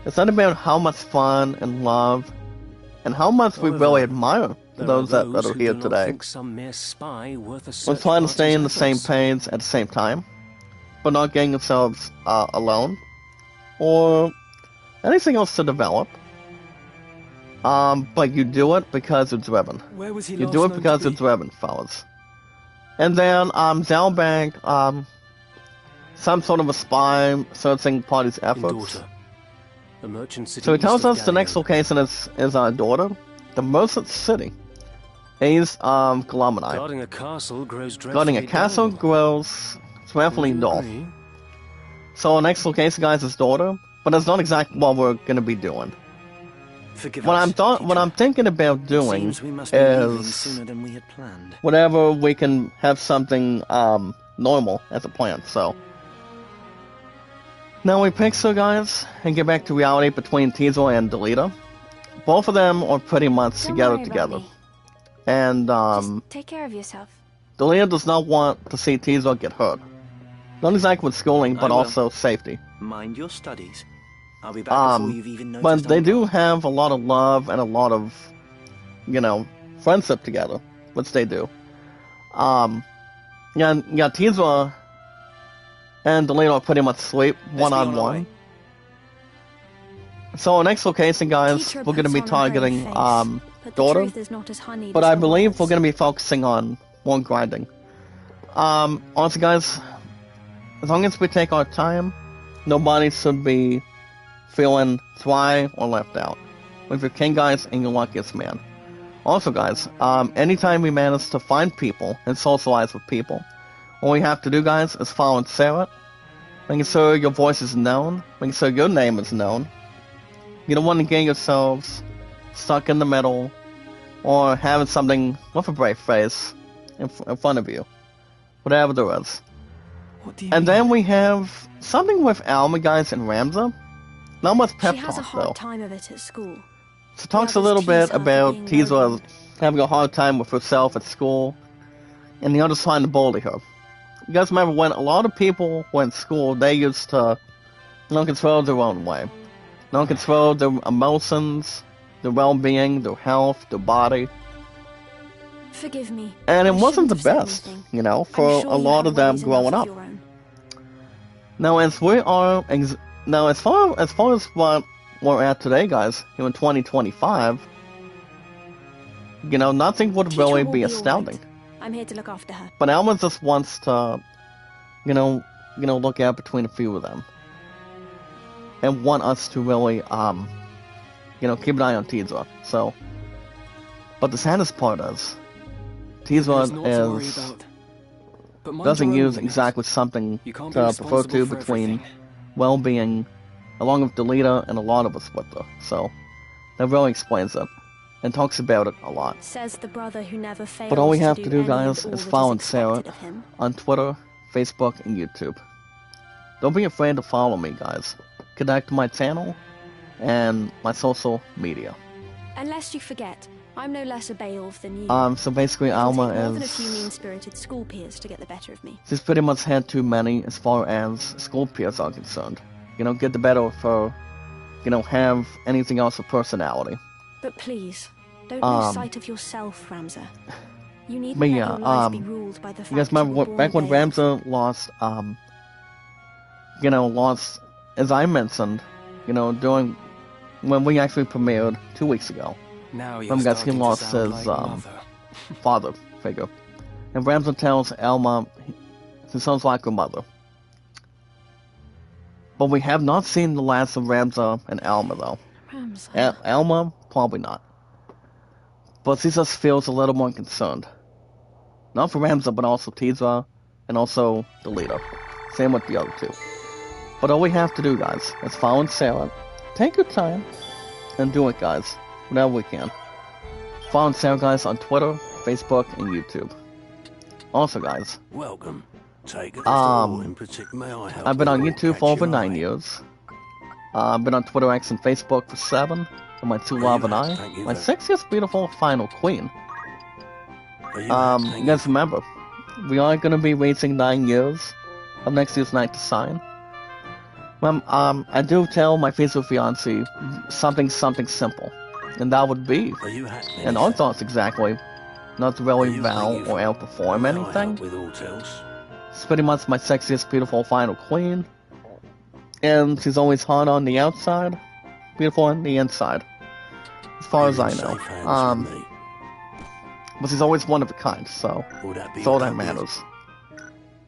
S1: It's not about how much fun and love and how much we
S4: However,
S1: really admire
S4: There
S1: those that
S4: those
S1: are
S4: who
S1: here
S4: do not
S1: today.
S4: think some mere spy worth a
S1: We're
S4: search
S1: trying to stay
S4: party's
S1: in the same
S4: efforts.
S1: page at the same time, but not getting ourselves alone or anything else to develop. But you do it because you're driven.
S3: Where was he
S1: You
S3: last
S1: do it
S3: known
S1: because
S3: to
S1: you're
S3: be?
S1: driven, fellas. And then Zalbag, some sort of a spy searching party's
S4: In
S1: efforts.
S4: daughter. A merchant city
S1: So he tells
S4: east of
S1: us the next
S4: Gallium.
S1: location is our daughter, the merchant city. East Columni.
S4: Guarding a castle grows
S1: Guarding a
S4: dreadfully
S1: castle
S4: dull.
S1: grows dreadfully
S4: Would you
S1: dull.
S4: agree?
S1: So our next location, guys, is daughter, but that's not exactly what we're gonna be doing.
S3: Forgive
S1: What
S3: us,
S1: what I'm
S3: teacher.
S1: thinking about doing
S3: Seems we must be leaving
S1: is
S3: sooner than we had planned.
S1: whatever we can have something normal as a plan. So now we pick so guys and get back to reality between Teasel and Delita. Both of them are pretty much
S5: Don't worry
S1: together.
S5: about me.
S1: And
S5: Just take care of yourself.
S1: Delita does not want to see Teasel get hurt. Not exactly with schooling, but
S3: I will.
S1: also safety.
S3: Mind your studies. I'll be back before you've even noticed.
S1: But they
S3: I'm
S1: do
S3: gone.
S1: have a lot of love and a lot of, friendship together, which they do. Yeah, Teasel and Delita are pretty much sleep
S3: Let's be on our
S1: one-on-one.
S3: way.
S1: So our next location, guys,
S5: Teacher
S1: we're going to
S5: puts
S1: be
S5: on a brave
S1: targeting
S5: face, but the
S1: daughter,
S5: truth is not as honeyed
S1: but
S5: as
S1: I
S5: her
S1: believe
S5: words.
S1: we're going to be focusing on more grinding. Honestly, guys, as long as we take our time, nobody should be feeling dry or left out. With your king, guys, and your luckiest man. Also, guys, anytime we manage to find people and socialize with people, all we have to do, guys, is follow Sarah, making sure your voice is known, making sure your name is known. You don't want to get yourselves stuck in the middle, or having something with a brave face in front of you. Whatever there is.
S3: What do you
S1: And
S3: mean?
S1: then we have something with Alma, guys, and Ramza. Not much pep
S5: She has a
S1: talk,
S5: hard
S1: though.
S5: time of it at school.
S1: She talks a
S5: others
S1: little
S5: tease
S1: bit
S5: her for
S1: about
S5: being
S1: Teasel
S5: arrogant.
S1: having a hard time with herself at school, and the others trying to bully her. You guys remember when a lot of people went to school, they used to not control their own way. Not control their emotions, their well-being, their health, their body.
S5: Forgive me.
S1: And it
S5: I
S1: wasn't the
S5: shouldn't have said
S1: best,
S5: anything.
S1: for
S5: I'm sure
S1: a
S5: you
S1: lot
S5: have
S1: of them
S5: ways
S1: growing
S5: enough
S1: up.
S5: of your own.
S1: Now, as we are, now as far as what we're at today, guys, here in 2025, nothing would
S5: Teacher
S1: really
S5: will
S1: be
S5: be
S1: astounding.
S5: alright. I'm here to look after her.
S1: But Alma just wants to, look out between a few of them, and want us to really, keep an eye on Teasel. So, but the saddest part is,
S3: There's
S1: Teasel
S3: not to worry
S1: is
S3: about. But mind
S1: doesn't
S3: your own
S1: use
S3: limits.
S1: exactly something
S3: You can't be
S1: to prefer
S3: responsible
S1: to
S3: for
S1: between
S3: everything.
S1: well-being, along with Delita and a lot of us with her. So that really explains it and talks about it a lot.
S5: Says the brother who never fails
S1: But all we have to do,
S5: any
S1: guys,
S5: and all
S1: is
S5: that
S1: follow
S5: is
S1: Sarah
S5: expected of him.
S1: on Twitter, Facebook, and YouTube. Don't be afraid to follow me, guys. Connect to my channel and my social media.
S5: Unless you forget, I'm no less a Beowulf than you.
S1: So basically,
S5: It'll
S1: Alma
S5: take more than a few
S1: is...
S5: mean-spirited school peers to get the better of me.
S1: She's pretty much had too many as far as school peers are concerned. Get the better of her, have anything else of personality.
S5: But please, don't
S1: Um,
S5: lose sight of yourself, Ramza. You needn't
S1: but
S5: let
S1: yeah,
S5: your life be ruled by the fact
S1: You guys
S5: you
S1: remember
S5: were born
S1: back when
S5: a Beowulf.
S1: Ramza lost, lost, as I mentioned, during when we actually premiered 2 weeks ago.
S3: Now you're
S1: Remember, guys, he
S3: starting
S1: lost
S3: to sound
S1: his
S3: like mother.
S1: father figure, and Ramza tells Alma he sounds like her mother. But we have not seen the last of Ramza and Alma, though.
S5: Ramza.
S1: Alma, probably not. But she just feels a little more concerned. Not for Ramza, but also Teasel, and also Delita. Same with the other two. But all we have to do, guys, is follow Sarah. Take your time, and do it, guys. Whenever we can. Follow Sarah, guys, on Twitter, Facebook, and YouTube. Also, guys,
S2: Welcome. Take it. May I help
S1: I've been on
S2: you?
S1: YouTube
S2: Catch
S1: for over
S2: your
S1: 9
S2: eye.
S1: years. I've been on Twitter, X, and Facebook for 7. And my 2 love and I.
S2: Thank you
S1: My
S2: very-
S1: 6th beautiful final queen.
S2: Are you
S1: You guys remember, we are gonna be reaching 9 years of next year's night to sign. I do tell my future fiancé something simple, and that would be,
S2: Are you happy?
S1: and our thoughts exactly, not to really vow or outperform
S2: May I
S1: anything.
S2: help with aught else?
S1: She's pretty much my sexiest, beautiful final queen, and she's always hot on the outside, beautiful on the inside, as far as
S2: You're
S1: I
S2: in
S1: know.
S2: safe hands with me.
S1: But she's always one of a kind, so
S2: Would that be
S1: that's all
S2: your
S1: that
S2: cupboard?
S1: matters.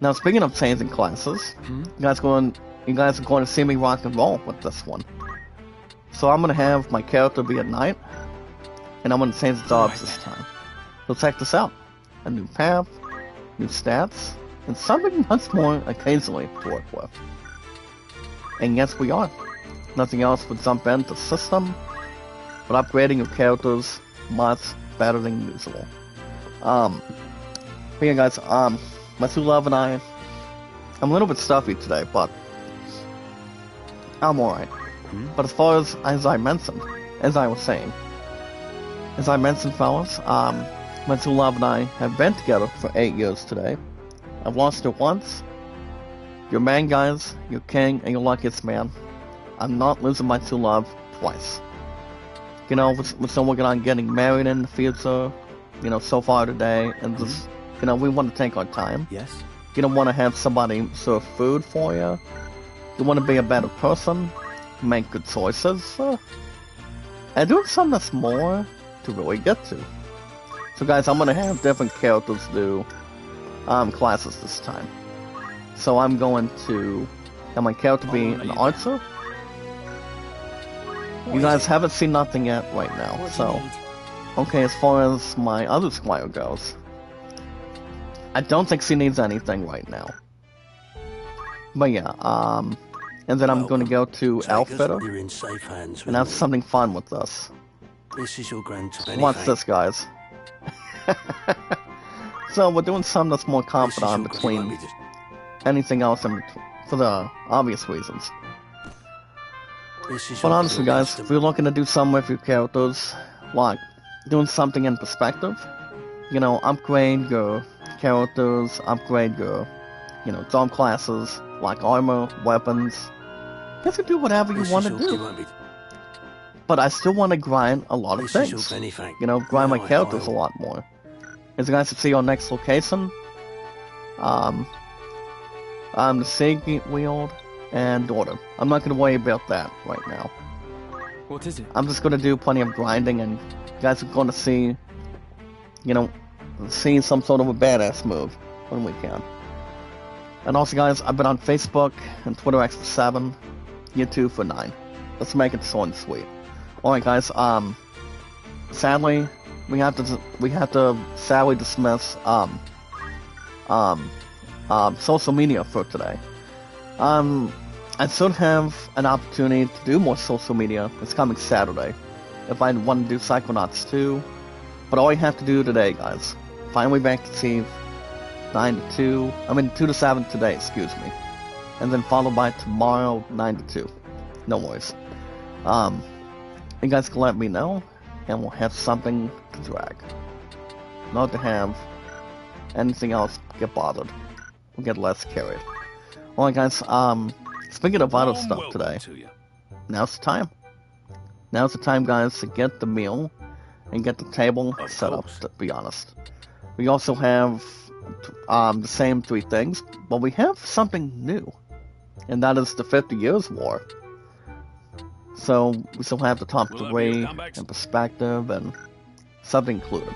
S1: Now, speaking of changing classes, you guys are going to see me rock and roll with this one. So I'm gonna have my character be a knight, and I'm gonna change the jobs this time. So check this out. A new path, new stats, and something much more occasionally to work with. And yes, we are. Nothing else would jump into the system, but upgrading your characters much better than usual. But yeah guys, my true love and I'm a little bit stuffy today, but I'm alright. But as far as I mentioned, as I was saying, fellas, my true love and I have been together for 8 years today. I've lost her once. Your man, guys, your king, and your luckiest man. I'm not losing my true love twice. You know, we're still working on getting married in the future, you know, so far today, and just, you know, we want to take our time.
S3: Yes?
S1: You don't want to have somebody serve food for you. You want to be a better person, make good choices, and doing something that's more to really get to. So guys, I'm going to have different characters do classes this time. So I'm going to have my character be an archer. You guys haven't seen nothing yet right now, so... Okay, as far as my other squire goes, I don't think she needs anything right now. But yeah, and then I'm going to go to Outfitter,
S2: You're in safe hands
S1: and have something fun with this.
S2: This is your granddaughter.
S1: Watch this, guys. So we're doing something that's more confidant between anything else in between, for the obvious reasons. But honestly guys, if you're looking to do something with your characters, like doing something in perspective, you know, upgrade your characters, upgrade your, you know, job classes, like armor, weapons, you can do whatever you want to do. But I still want to grind a lot of things, you know, grind my characters a lot more. As you guys can see on next location, the Sig Wield and Daughter. I'm not going to worry about that right now.
S3: What is it?
S1: I'm just going to do plenty of grinding, and you guys are going to see, you know, see some sort of a badass move when we can. And also guys, I've been on Facebook and Twitter X for 7, YouTube for 9. Let's make it short and sweet. Alright guys, sadly, we have to sadly dismiss, social media for today. I should have an opportunity to do more social media this coming Saturday, if I want to do Psychonauts 2, but all you have to do today, guys, finally back to Steve, 2 to 7 today, excuse me, and then followed by tomorrow, 9 to 2, no worries. You guys can let me know, and we'll have something to drag, not to have anything else get bothered, we'll get less carried. Alright guys, speaking of other stuff today, now's the time. Now's the time, guys, to get the meal and get the table set up, to be honest. We also have the same 3 things, but we have something new, and that is the 50 Years War. So, we still have the top 3 and perspective and something included.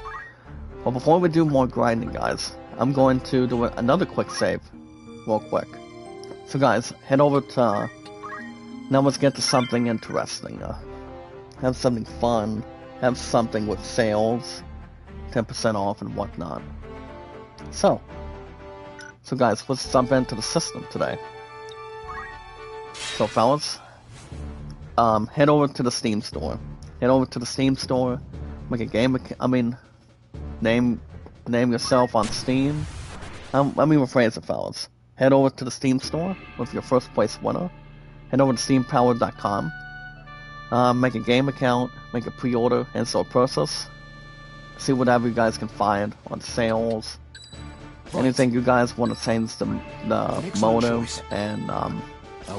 S1: But before we do more grinding, guys, I'm going to do another quick save, real quick. So guys, head over to, now let's get to something interesting, have something fun, have something with sales, 10% off and whatnot. So guys, let's jump into the system today. So fellas, head over to the Steam store. Head over to the Steam store, make a game, name yourself on Steam. Let me rephrase it, fellas. Head over to the Steam store with your first place winner. Head over to steampower.com. Make a game account, make a pre-order, and so process. See whatever you guys can find on sales. Anything you guys want to change the motive, and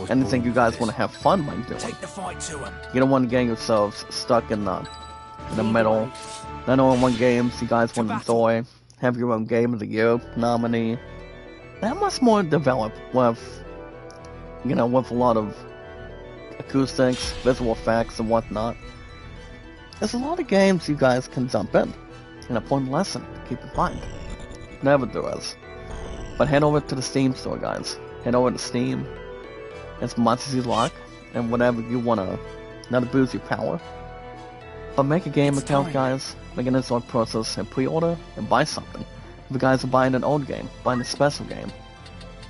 S1: anything you guys want to have fun by doing.
S3: Take the fight to him.
S1: You don't want to get yourselves stuck in the middle. Not only one games you guys want to enjoy. Have your own Game of the Year nominee. That much more developed with, you know, with a lot of acoustics, visual effects, and whatnot. There's a lot of games you guys can jump in. An important lesson to keep in mind. Never do as. But head over to the Steam store, guys. Head over to Steam as much as you like, and whatever you want to not abuse your power. But make a game account, guys. Make an install process and pre-order and buy something. If you guys are buying an old game, buying a special game.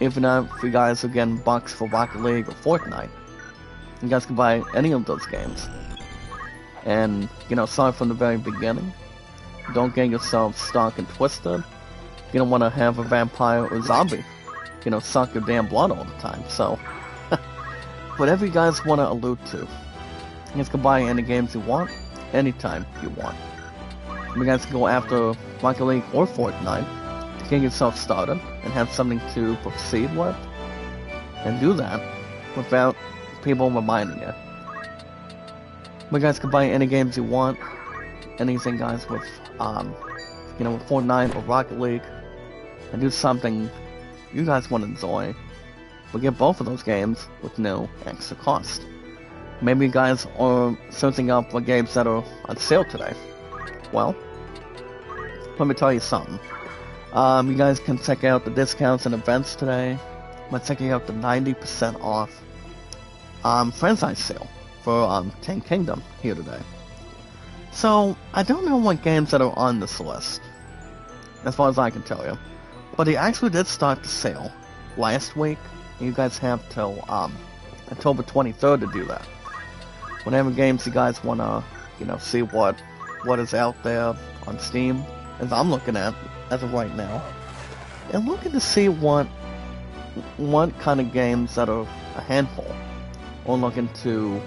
S1: Even if you guys are getting bucks for Rocket League or Fortnite, you guys can buy any of those games. And, you know, start from the very beginning. Don't get yourself stuck and twisted. You don't want to have a vampire or zombie, you know, suck your damn blood all the time. So, whatever you guys want to allude to, you guys can buy any games you want, anytime you want. You guys can go after Rocket League or Fortnite to get yourself started and have something to proceed with. And do that without people reminding you. You guys can buy any games you want, anything, guys, with, you know, with Fortnite or Rocket League, and do something you guys want to enjoy, but get both of those games with no extra cost. Maybe you guys are searching up for games that are on sale today. Well, let me tell you something. You guys can check out the discounts and events today by checking out the 90% off franchise sale for Ten Kingdom here today. So, I don't know what games that are on this list, as far as I can tell you, but they actually did start the sale last week, and you guys have till October 23rd to do that. Whatever games you guys want to, you know, see what is out there on Steam, as I'm looking at as of right now, and looking to see what kind of games that are a handful, or looking to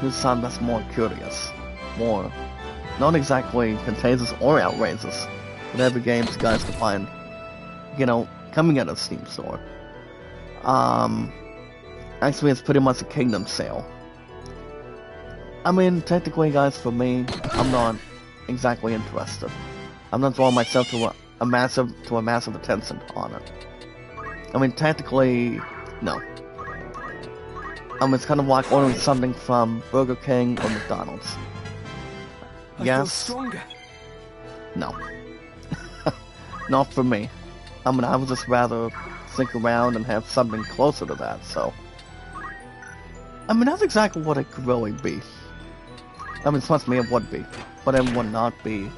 S1: do something that's more curious, more not exactly contagious or outrageous. Whatever games you guys can find, you know, coming out of Steam store. Actually, it's pretty much a Kingdom sale. I mean, technically, guys, for me, I'm not exactly interested. I'm not drawing myself to a massive attention on it. I mean, technically, no. It's kind of like ordering something from Burger King or McDonald's. Yes.
S3: Stronger.
S1: No. Not for me. I mean, I would just rather think around and have something closer to that, so. I mean, that's exactly what it could really be. I mean, trust me, it would be. But it would not be,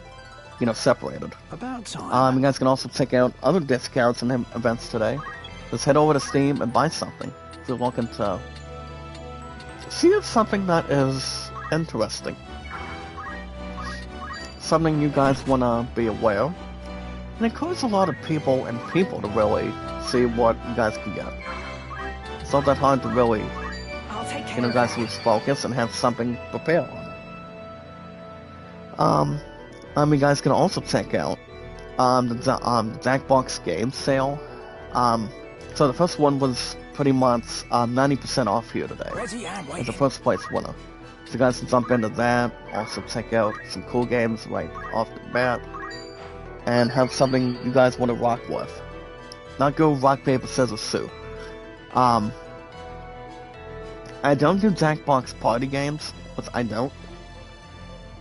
S1: you know, separated.
S2: About time.
S1: You guys can also check out other discounts and events today. Just head over to Steam and buy something if you're looking to see if something that is interesting. Something you guys want to be aware of. And it encourages a lot of people to really see what you guys can get. It's not that hard to really, you know, guys lose focus and have something prepared on. You guys can also check out the Jackbox game sale. So the first one was pretty much 90% off here today. As the first place winner. So you guys can jump into that. Also check out some cool games right off the bat. And have something you guys want to rock with. Not go rock, paper, scissors, sue. I don't do Jackbox party games, which I don't.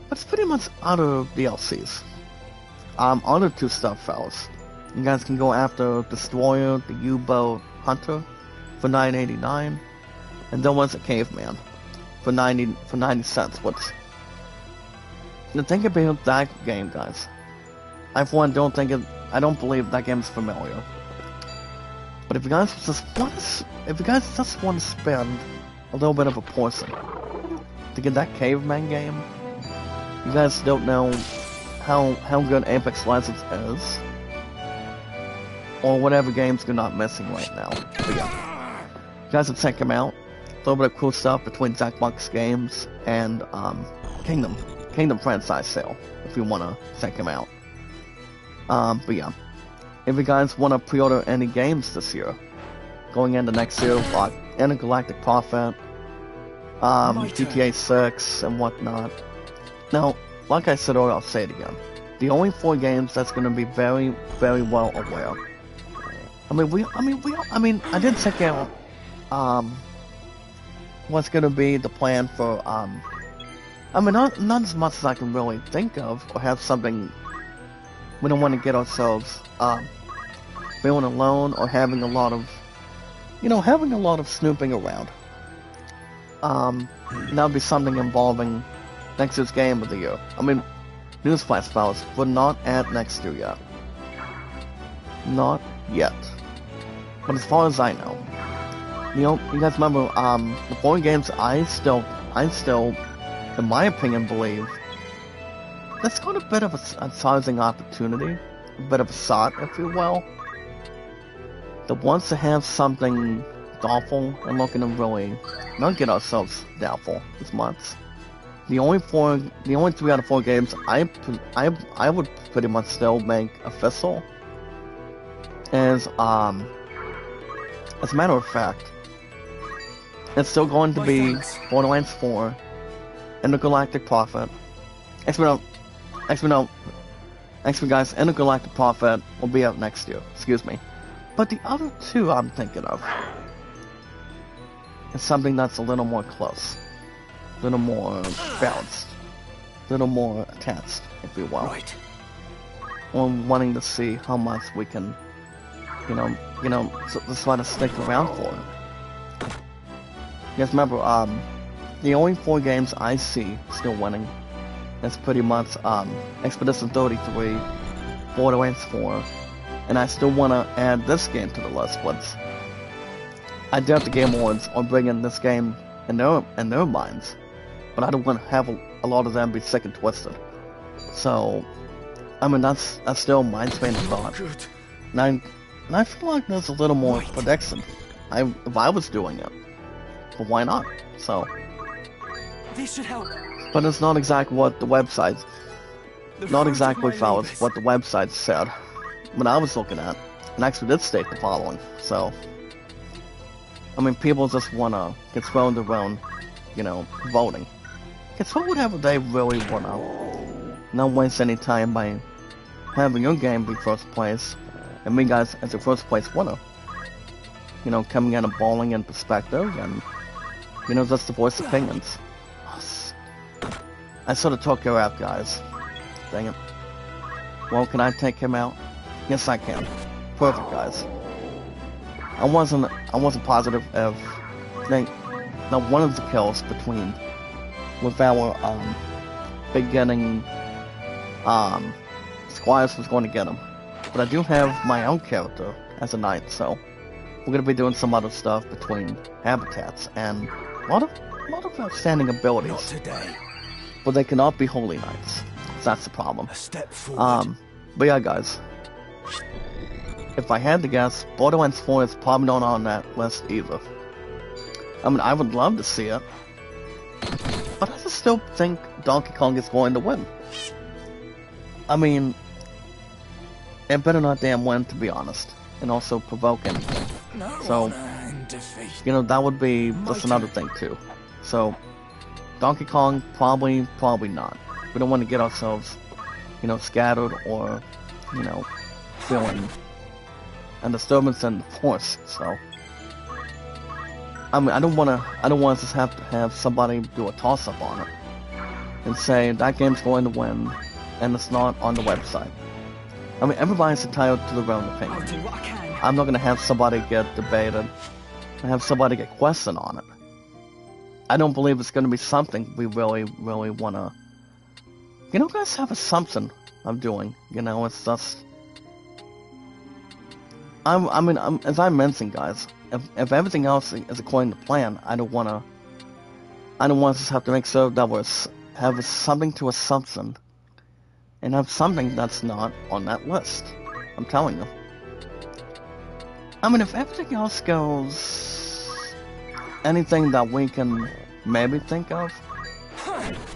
S1: But it's pretty much other DLCs. Other two stuff, fellas. You guys can go after Destroyer, the U-Boat Hunter for $9.89, and then one's a Caveman for 90 cents. What's the thing about that game, guys? I for one don't believe that game's familiar. But if you guys just want to spend a little bit of a portion to get that Caveman game, you guys don't know how good Apex Legends is, or whatever games you're not missing right now. But yeah, you guys can check them out. A little bit of cool stuff between Jackbox games and Kingdom franchise sale if you want to check them out. But yeah, if you guys want to pre-order any games this year, going into next year, like Intergalactic Prophet, GTA 6, and whatnot. Now, like I said earlier, I'll say it again. The only 4 games that's going to be very, very well aware. I did check out, what's going to be the plan for, not as much as I can really think of, or have something. We don't want to get ourselves feeling alone or having a lot of snooping around. that would be something involving next year's game of the year. I mean, newsflash, fellas, we're not at next year yet. Not yet. But as far as I know, you guys remember, the 4 games I still, in my opinion, believe that's got a bit of a sizing opportunity, a bit of a shot, if you will. That wants to have something doubtful and looking to really not get ourselves doubtful as much. The only 3 out of 4 games I would pretty much still make official is, as a matter of fact, it's still going to be Borderlands 4, Intergalactic Prophet. Actually, guys, Intergalactic Prophet will be out next year. Excuse me. But the other 2 I'm thinking of is something that's a little more close, a little more balanced, a little more attached, if you will.
S3: Right.
S1: I'm wanting to see how much we can, just try to stick around for it. You guys remember, the only 4 games I see still winning is pretty much Expedition 33, Borderlands 4, and I still want to add this game to the list, which I doubt the Game Awards are bringing this game in their minds, but I don't want to have a lot of them be sick and twisted. So, I mean, that's still my train of thought. And I feel like there's a little more prediction if I was doing it. But why not? So,
S3: This should help.
S1: but it's not exactly what the website, not exactly, fellas, what the website said when I was looking at. And actually did state the following. So, I mean, people just want to control their own, voting. Control whatever they really want to. Not waste any time by having your game be first place, and me guys as a first place winner. Coming in and bowling in perspective, and, just to voice opinions. I sort of took her out, guys. Dang it. Well, can I take him out? Yes, I can. Perfect, guys. I wasn't positive if not one of the kills with our beginning squires was going to get him. But I do have my own character as a knight, so we're gonna be doing some other stuff between habitats and a lot of outstanding abilities.
S3: Not today.
S1: But they cannot be holy knights. That's the problem.
S3: A step forward.
S1: But yeah, guys. If I had to guess, Borderlands 4 is probably not on that list either. I mean, I would love to see it, but I just still think Donkey Kong is going to win. I mean, it better not damn win, to be honest, and also provoke anything. So, that would be just another thing too. So, Donkey Kong, probably not. We don't want to get ourselves, scattered or, feeling a disturbance in the force. So, I mean, I don't want to just have to have somebody do a toss-up on it and say that game's going to win, and it's not on the website. I mean, everybody's entitled to their own opinion.
S3: I'll do what I can.
S1: I'm not going to have somebody get debated and have somebody get questioned on it. I don't believe it's going to be something we really, really want to, guys have assumption of doing. It's just, as I mentioned, guys, if everything else is according to plan, I don't want to just have to make sure that we have something to assumption and have something that's not on that list. I'm telling you. I mean, if everything else goes anything that we can maybe think of,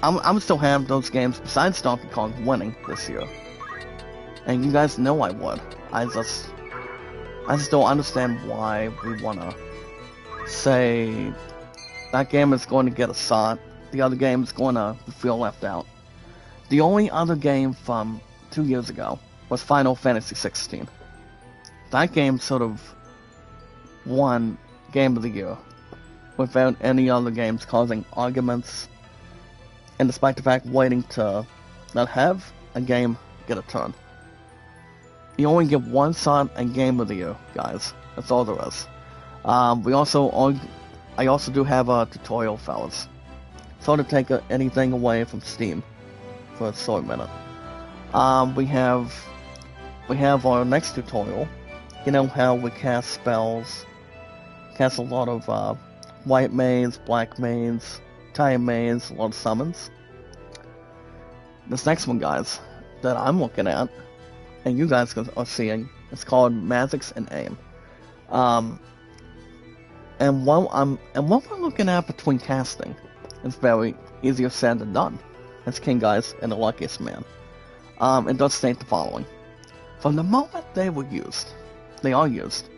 S1: I'm still have those games besides Donkey Kong winning this year. And you guys know I would. I just don't understand why we wanna say that game is going to get a shot, the other game is going to feel left out. The only other game from 2 years ago was Final Fantasy 16. That game sort of won Game of the Year without any other games causing arguments, and despite the fact waiting to not have a game get a turn. You only get one shot at Game of the Year, guys. That's all there is. We also I also do have a tutorial, fellas. So to take anything away from Steam for a short minute. We have our next tutorial. You know how we cast spells, cast a lot of white mains, black mains, time mains, a lot of summons. This next one, guys, that I'm looking at, and you guys are seeing, it's called Magics and Aim. And what we're looking at between casting is very easier said than done. It's King, guys, and the luckiest man. It does state the following: from the moment they are used,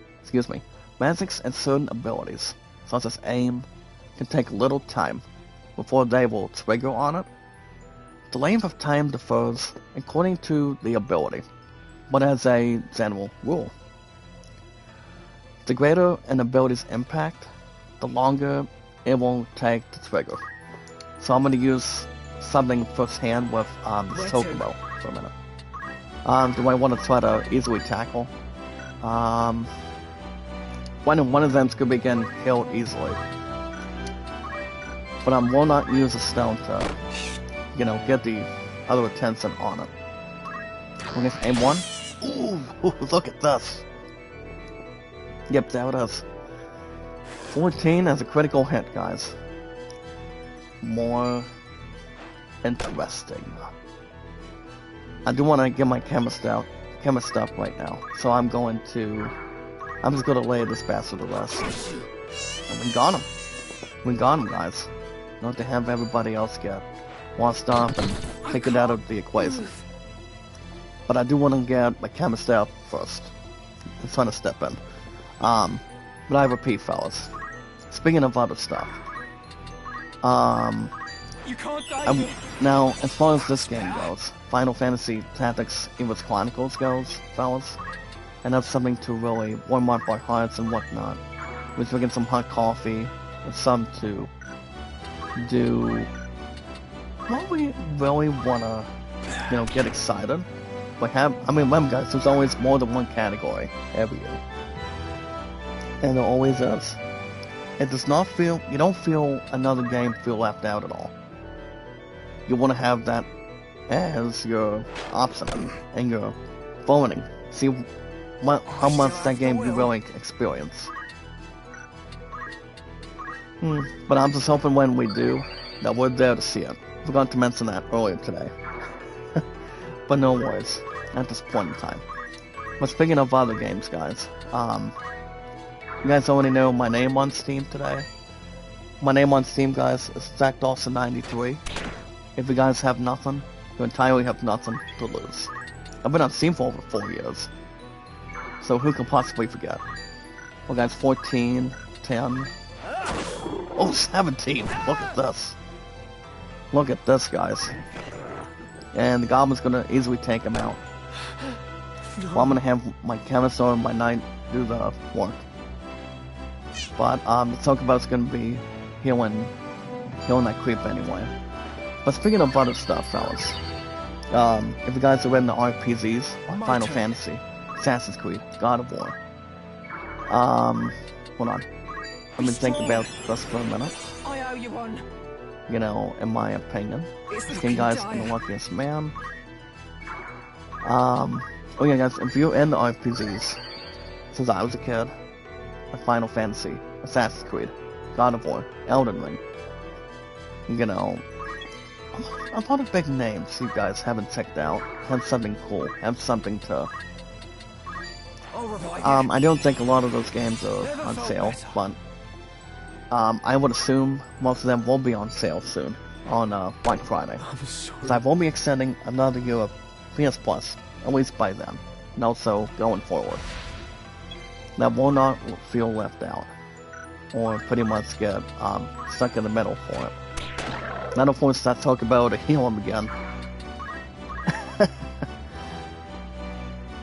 S1: magics and certain abilities, such as aim, can take little time before they will trigger on it. The length of time differs according to the ability, but as a general rule, the greater an ability's impact, the longer it will take to trigger. So I'm going to use something firsthand with this Chocobo for a minute. Do I want to try to easily tackle? One of them's going to be getting killed easily. But I will not use a stone to, get the other attention on it. I'm going to aim one. Ooh, look at this. Yep, there it is. 14 as a critical hit, guys. More interesting. I do want to get my chemist up right now, so I'm just gonna lay this bastard to rest. And we got him. We got him, guys. Not to have everybody else get washed up and taken out of the equation. But I do want to get my chemist out first. I'm trying to step in. But I repeat, fellas. Speaking of other stuff.
S3: You can't die.
S1: Now, as far as this game goes, Final Fantasy Tactics Ivalice Chronicles goes, fellas, and that's something to really warm up our hearts and whatnot. We're drinking some hot coffee, and some to do what we really wanna, get excited. Remember, guys, there's always more than one category every year, and there always is. It does not feel, you don't feel another game feel left out at all. You want to have that as your option and your voting. See how much that game you really experience. But I'm just hoping when we do, that we're there to see it. Forgot to mention that earlier today. But no worries, at this point in time. But speaking of other games, guys, you guys already know my name on Steam today. My name on Steam, guys, is ZachDawson93. If you guys have nothing, you entirely have nothing to lose. I've been on Steam for over 4 years, so who can possibly forget? Well, guys, 14, 10, oh, 17! Look at this. Look at this, guys. And the goblin's gonna easily take him out. Well, I'm gonna have my chemist or my knight do the work. But the Chocobo's gonna be healing that creep anyway. But speaking of other stuff, fellas, if you guys are read the RPGs on Final Fantasy, Assassin's Creed, God of War, hold on, let me think about this for a minute.
S3: I owe you one.
S1: In my opinion, King, guys, and the luckiest man. Oh yeah, guys, if you're in the RPGs, since I was a kid, Final Fantasy, Assassin's Creed, God of War, Elden Ring, a lot of big names you guys haven't checked out, have something cool, have something to... I don't think a lot of those games are on sale, but I would assume most of them will be on sale soon, on Black Friday. Because I will be extending another year of PS Plus, at least by then, and also going forward. That will not feel left out, or pretty much get stuck in the middle for it. Not of course that talk about to heal him again.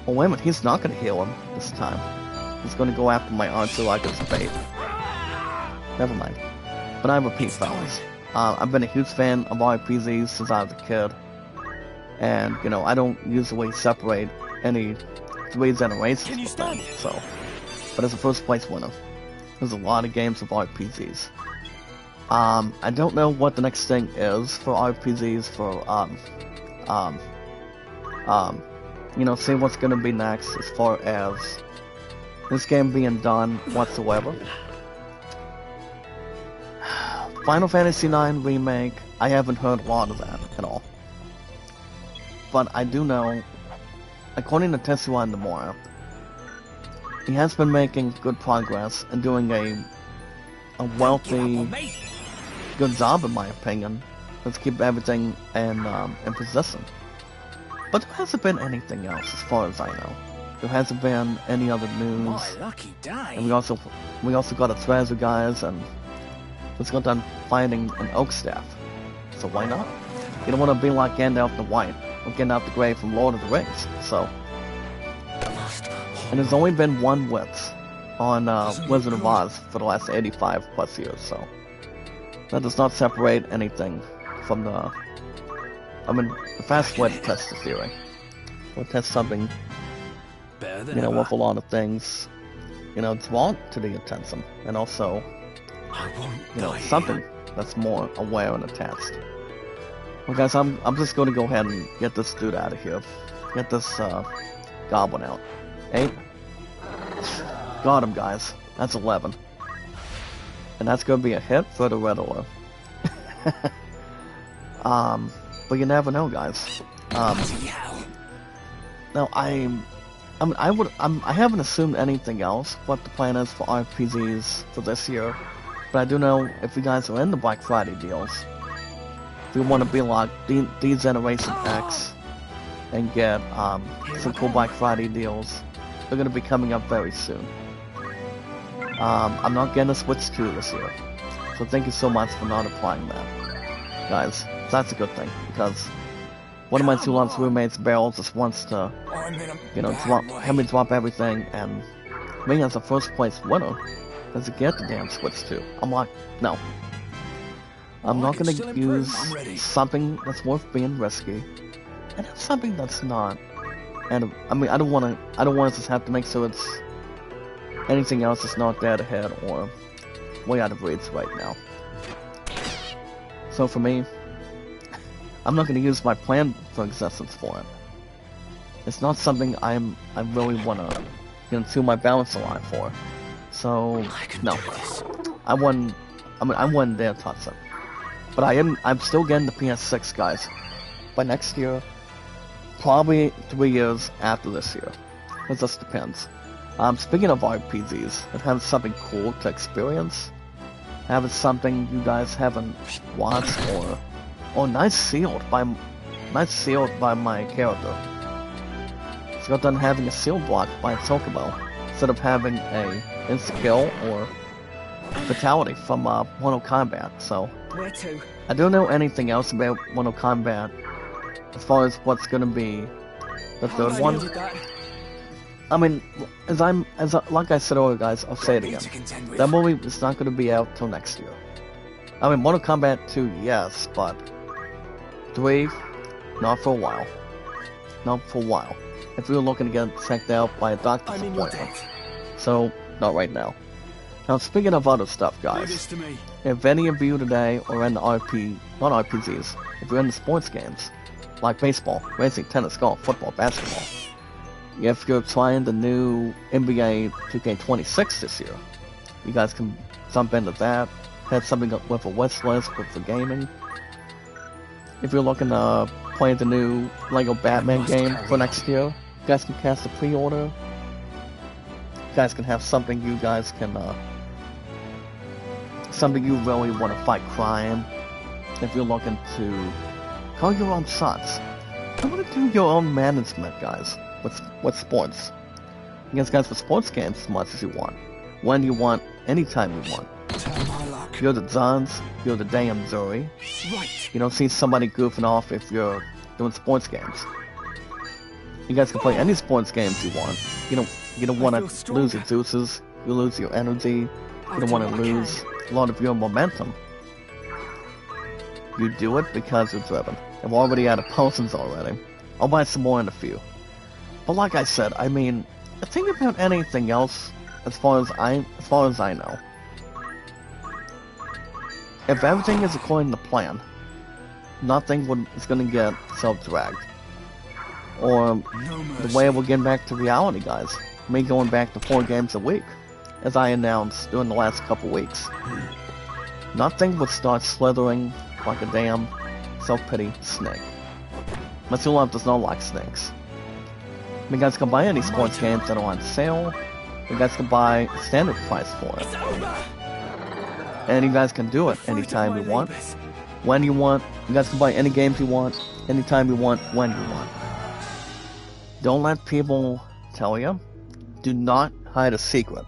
S1: Oh wait a minute, he's not gonna heal him this time. He's gonna go after my archer like it's bait. Never mind. But I repeat, fellas, I've been a huge fan of RPGs since I was a kid. And, I don't usually separate any 3 generations from them, so. But as a first place winner, There's a lot of games of RPGs. I don't know what the next thing is for RPGs for, you know, see what's gonna be next as far as this game being done whatsoever. Final Fantasy IX Remake, I haven't heard a lot of that at all. But I do know, according to Tetsuya Nomura, he has been making good progress and doing a wealthy, good job in my opinion. Let's keep everything in position. But there hasn't been anything else as far as I know. There hasn't been any other news.
S3: My lucky day.
S1: And we also got a treasure, guys, and just got done finding an oak staff. So why not? You don't want to be like Gandalf the White or Gandalf the Grey from Lord of the Rings. So, and there's only been one witch on Wizard of Oz for the last 85 plus years. So that does not separate anything from the. I mean, the fast way to test the theory. We'll test something, you know, with a lot of things, you know, drawn to the attention, and also, you know, something that's more aware and attached. Well, guys, I'm just going to go ahead and get this dude out of here. Get this goblin out. 8. Got him, guys. That's 11. And that's going to be a hit for the Riddler. But you never know, guys. Now, I haven't assumed anything else what the plan is for RPGs for this year, but I do know if you guys are in the Black Friday deals, if you want to be like D-Generation X and get some cool Black Friday deals, they're going to be coming up very soon. I'm not getting a Switch 2 this year, so thank you so much for not applying that, guys. That's a good thing, because one of my 2 months roommates, Beryl, just wants to, you know, have me drop everything, and me as a first place winner doesn't get the damn Switch 2. I'm like, no. I'm not gonna use something that's worth being risky, and it's something that's not. And I mean, I don't want to just have to make sure it's anything else is not dead ahead or way out of reach right now. So for me, I'm not going to use my plan for existence for it. It's not something I really want to, you know, to my balance alive for. So no, I wouldn't dare touch it. But I'm still getting the PS6, guys. By next year, probably 3 years after this year. It just depends. Speaking of RPGs, and having something cool to experience, having something you guys haven't watched or nice sealed by my character. It's got done having a seal block by a Chocobo instead of having a insta-kill or fatality from Mortal Kombat. So
S3: Where to?
S1: I don't know anything else about Mortal Kombat as far as what's gonna be the third one. I mean, like I said earlier, guys, I'll say it again. That movie is not gonna be out till next year. I mean, Mortal Kombat 2, yes, but 3, not for a while. Not for a while. If we were looking to get checked out by a doctor's appointment. So, not right now. Now, speaking of other stuff, guys, if any of you today are in the not RPGs, if you're into sports games, like baseball, racing, tennis, golf, football, basketball, if you're trying the new NBA 2K26 this year, you guys can jump into that, have something with a wish list for gaming. If you're looking to play the new LEGO Batman game for next year, you guys can cast a pre-order. You guys can have something you guys can, something you really want to fight crime. If you're looking to call your own shots, you want to do your own management, guys, with sports. You guys with sports games as much as you want. When you want, anytime you want. You're the Johns, you're the damn Zuri. You don't see somebody goofing off if you're doing sports games. You guys can play any sports games you want. You don't want to lose your juices, you lose your energy, you don't want to lose a lot of your momentum. You do it because you're driven. I've already had potions already. I'll buy some more in a few. But like I said, I mean, think about anything else as far as I know. if everything is according to plan, nothing is gonna get self-dragged. Or the way we're getting back to reality, guys. Me going back to 4 games a week, as I announced during the last couple weeks. Nothing would start slithering like a damn self-pity snake. My true love does not like snakes. You guys can buy any sports games that are on sale. You guys can buy standard price for it. And you guys can do it anytime you want, when you want. You guys can buy any games you want, anytime you want, when you want. Don't let people tell you. Do not hide a secret.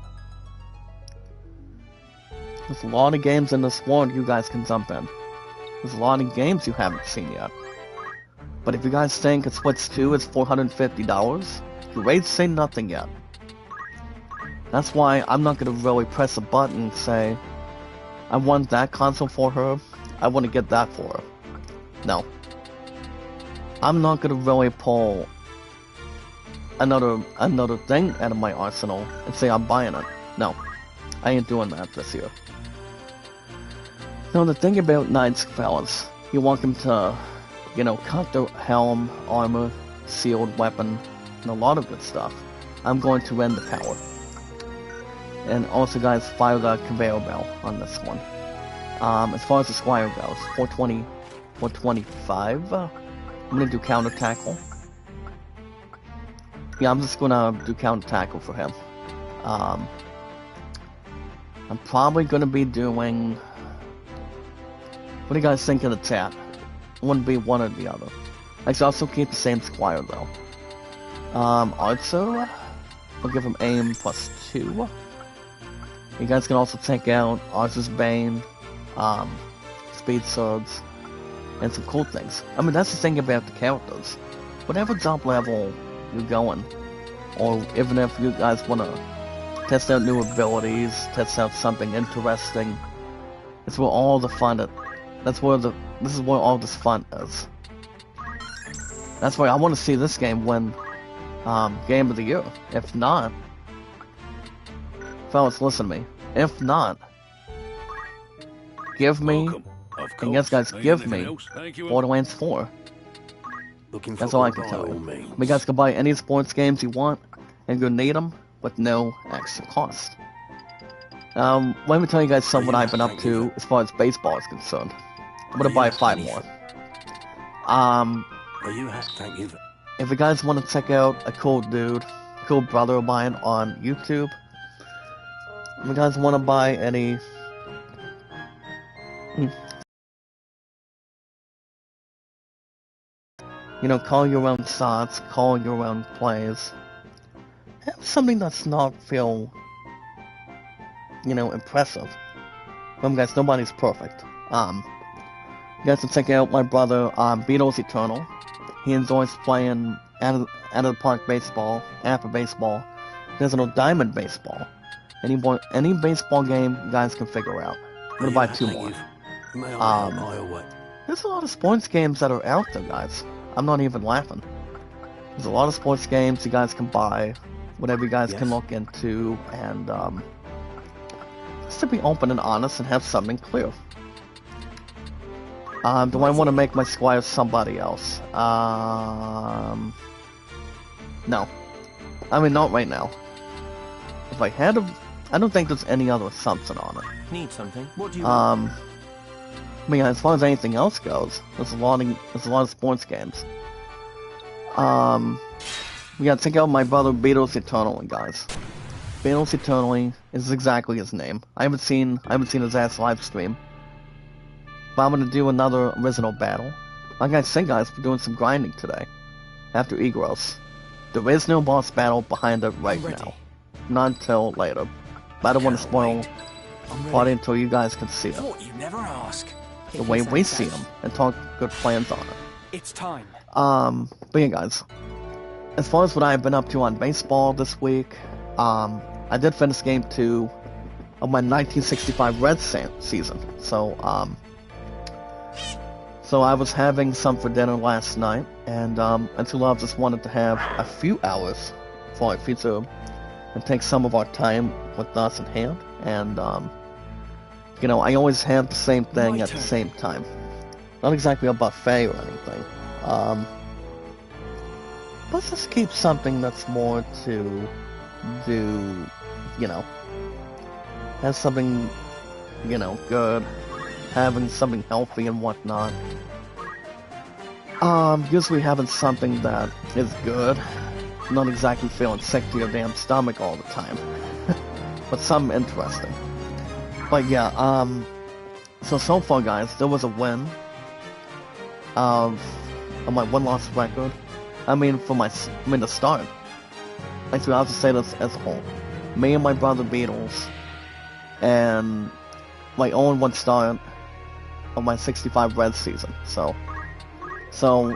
S1: There's a lot of games in this world you guys can jump in. There's a lot of games you haven't seen yet. But if you guys think it's Switch 2 is $450, you ain't seen nothing yet. That's why I'm not gonna really press a button and say, I want that console for her, I want to get that for her. No. I'm not gonna really pull another thing out of my arsenal and say I'm buying it. No. I ain't doing that this year. Now the thing about knights, fellas, you want them to, you know, cut their helm, armor, sealed weapon, and a lot of good stuff. I'm going to rend the power. And also, guys, fire the conveyor belt on this one. As far as the squire goes, 420, 425. I'm gonna do counter tackle. Yeah, I'm just gonna do counter tackle for him. I'm probably gonna be doing. What do you guys think in the chat? It wouldn't be one or the other. I should also keep the same squire though. Also, I'll give him aim +2. You guys can also check out Archer's Bane, Speed Swords, and some cool things. I mean, that's the thing about the characters. Whatever jump level you're going, or even if you guys want to test out new abilities, test out something interesting, it's where all the fun this is where all this fun is. That's why I want to see this game win Game of the Year. If not, fellas, listen to me. If not, give me, and yes guys, give me Borderlands 4. That's all I can tell you. You guys can buy any sports games you want, and you'll need them with no extra cost. Let me tell you guys something I've been up to as far as baseball is concerned. I'm gonna buy 5 more. If you guys want to check out a cool dude, a cool brother of mine on YouTube, if you guys want to buy any... You know, call your own shots, call your own plays. Have something that's not feel, you know, impressive. Remember guys, nobody's perfect. You guys can check out my brother, Beatles Eternal. He enjoys playing out of the park baseball, Apple baseball. He doesn't know diamond baseball. Any baseball game you guys can figure out. I'm gonna buy 2 more. There's a lot of sports games that are out there, guys. I'm not even laughing. There's a lot of sports games you guys can buy, whatever you guys can look into, and just to be open and honest and have something clear. Do I want to make my squire somebody else? No. I mean, not right now. If I had to, I don't think there's any other assumption on it.
S3: Need something? What do you want?
S1: I mean, as far as anything else goes, there's a lot of sports games. We gotta check out my brother Beatles Eternally, guys. Beatles Eternally is exactly his name. I haven't seen his ass live stream. But I'm gonna do another original battle. Like I said, guys, we're doing some grinding today. After Egros. There is no boss battle behind it right now. Not until later. But I don't want to spoil party until you guys can see it.
S3: Thought you'd never ask.
S1: The way we see them and talk good plans on it.
S3: It's time.
S1: But yeah, guys. As far as what I've been up to on baseball this week, I did finish Game 2 of my 1965 Reds season. So I was having some for dinner last night, and Two Loves just wanted to have a few hours for our future and take some of our time with us in hand, and you know, I always have the same thing at the same time. Not exactly a buffet or anything. Let's just keep something that's more to do, you know, have something, you know, good, having something healthy and whatnot. Usually having something that is good, not exactly feeling sick to your damn stomach all the time, but something interesting. But yeah, so far guys, there was a win of my one-loss record. I mean, the start. Actually, I'll just say this as a whole. Me and my brother Beatles, and my own one start of my 65 Red season. So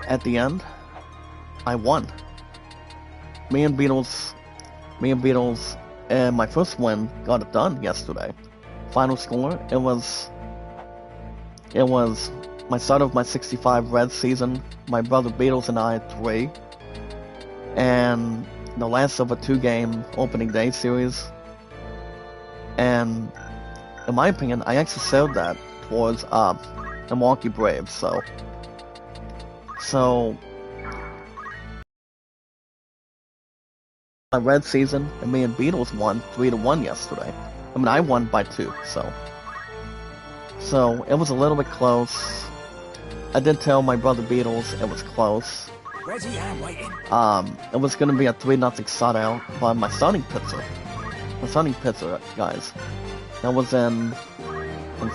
S1: at the end, I won. Me and Beatles, and my first win got it done yesterday. Final score, it was my start of my 65 Red season, my brother Beatles and I had 3, and the last of a 2-game opening day series. And in my opinion, I actually sold that towards the Milwaukee Braves. So my Red season, and me and Beatles won 3-1 yesterday. I mean, I won by 2, so it was a little bit close. I did tell my brother Beatles it was close.
S3: Ready and waiting.
S1: It was gonna be a 3-0 shutout by my starting pitcher. Guys. That was in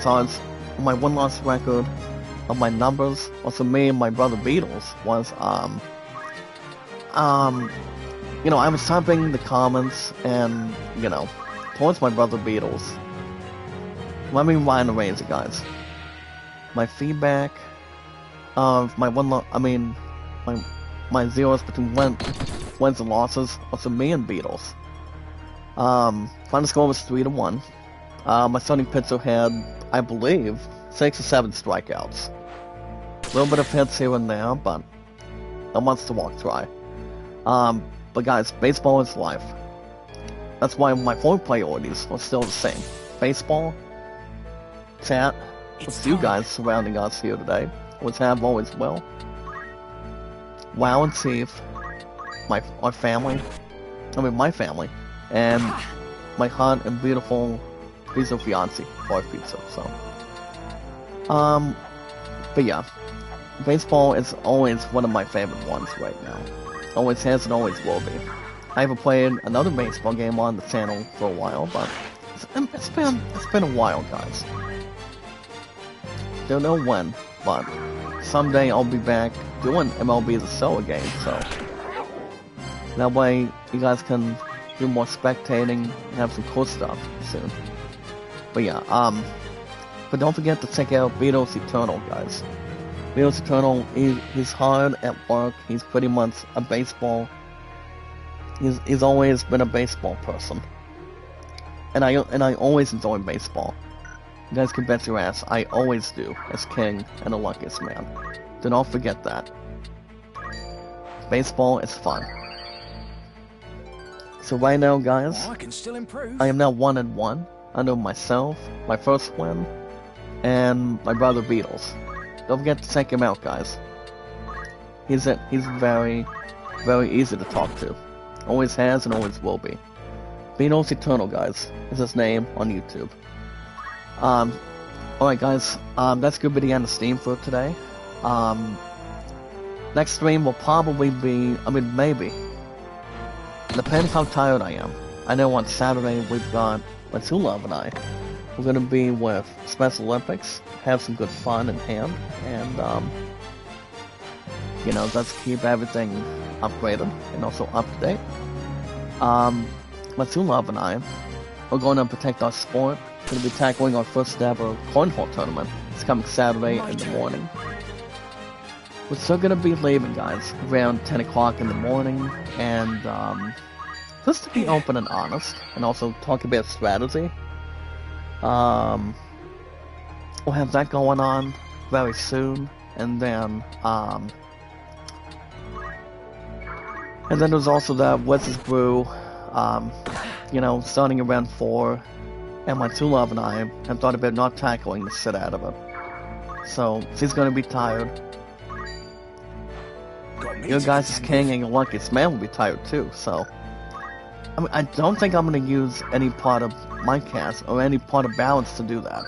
S1: charge. My one-loss record of my numbers, also me and my brother Beatles, was you know, I was typing the comments and, you know, towards my brother Beatles. Let me rewind and raise it, guys. My feedback of my my zeros between wins and losses was me and Beatles. Final score was 3-1. My starting pitcher had, I believe, 6 or 7 strikeouts. A little bit of hits here and there, but that wants to walk dry. But guys, baseball is life. That's why my 4 priorities are still the same. Baseball, chat, with you guys surrounding us here today, which have always will. WoW and Thief, my family, my family, and my hot and beautiful fiancé, or pizza, so. But yeah, baseball is always one of my favorite ones right now. Always has and always will be. I haven't played another baseball game on the channel for a while, but it's been a while, guys. Don't know when, but someday I'll be back doing MLB The Show again, so that way you guys can do more spectating and have some cool stuff soon. But yeah, but don't forget to check out Beatles Eternal, guys. Beatles Eternal, he's hard at work. He's pretty much a baseball. He's always been a baseball person, and I always enjoy baseball. You guys can bet your ass I always do, as king and the luckiest man. Do not forget that. Baseball is fun. So right now, guys,
S3: I can still improve.
S1: I am now 1-1 under myself, my first win, and my brother Beatles. Don't forget to check him out, guys. He's very, very easy to talk to. Always has and always will be. Beatles Eternal, guys, is his name on YouTube. Alright guys, that's gonna be the end of Steam for today. Next stream will probably be, maybe. Depends how tired I am. I know on Saturday we've got Matulov and I. We're gonna be with Special Olympics, have some good fun in hand, and, you know, let's keep everything upgraded and also up to date. Matulov and I are going to protect our sport. We're going to be tackling our first ever cornhole tournament. It's coming Saturday in the morning. We're still going to be leaving, guys, around 10 o'clock in the morning, and just to be open and honest, and also talk about strategy. We'll have that going on very soon, and then there's also the Wizards Brew, you know, starting around 4, and my true love and I have thought about not tackling the shit out of it. So, she's gonna be tired. Your guys' king and your luckiest man will be tired too, so... I mean, I don't think I'm gonna use any part of my cast or any part of balance to do that.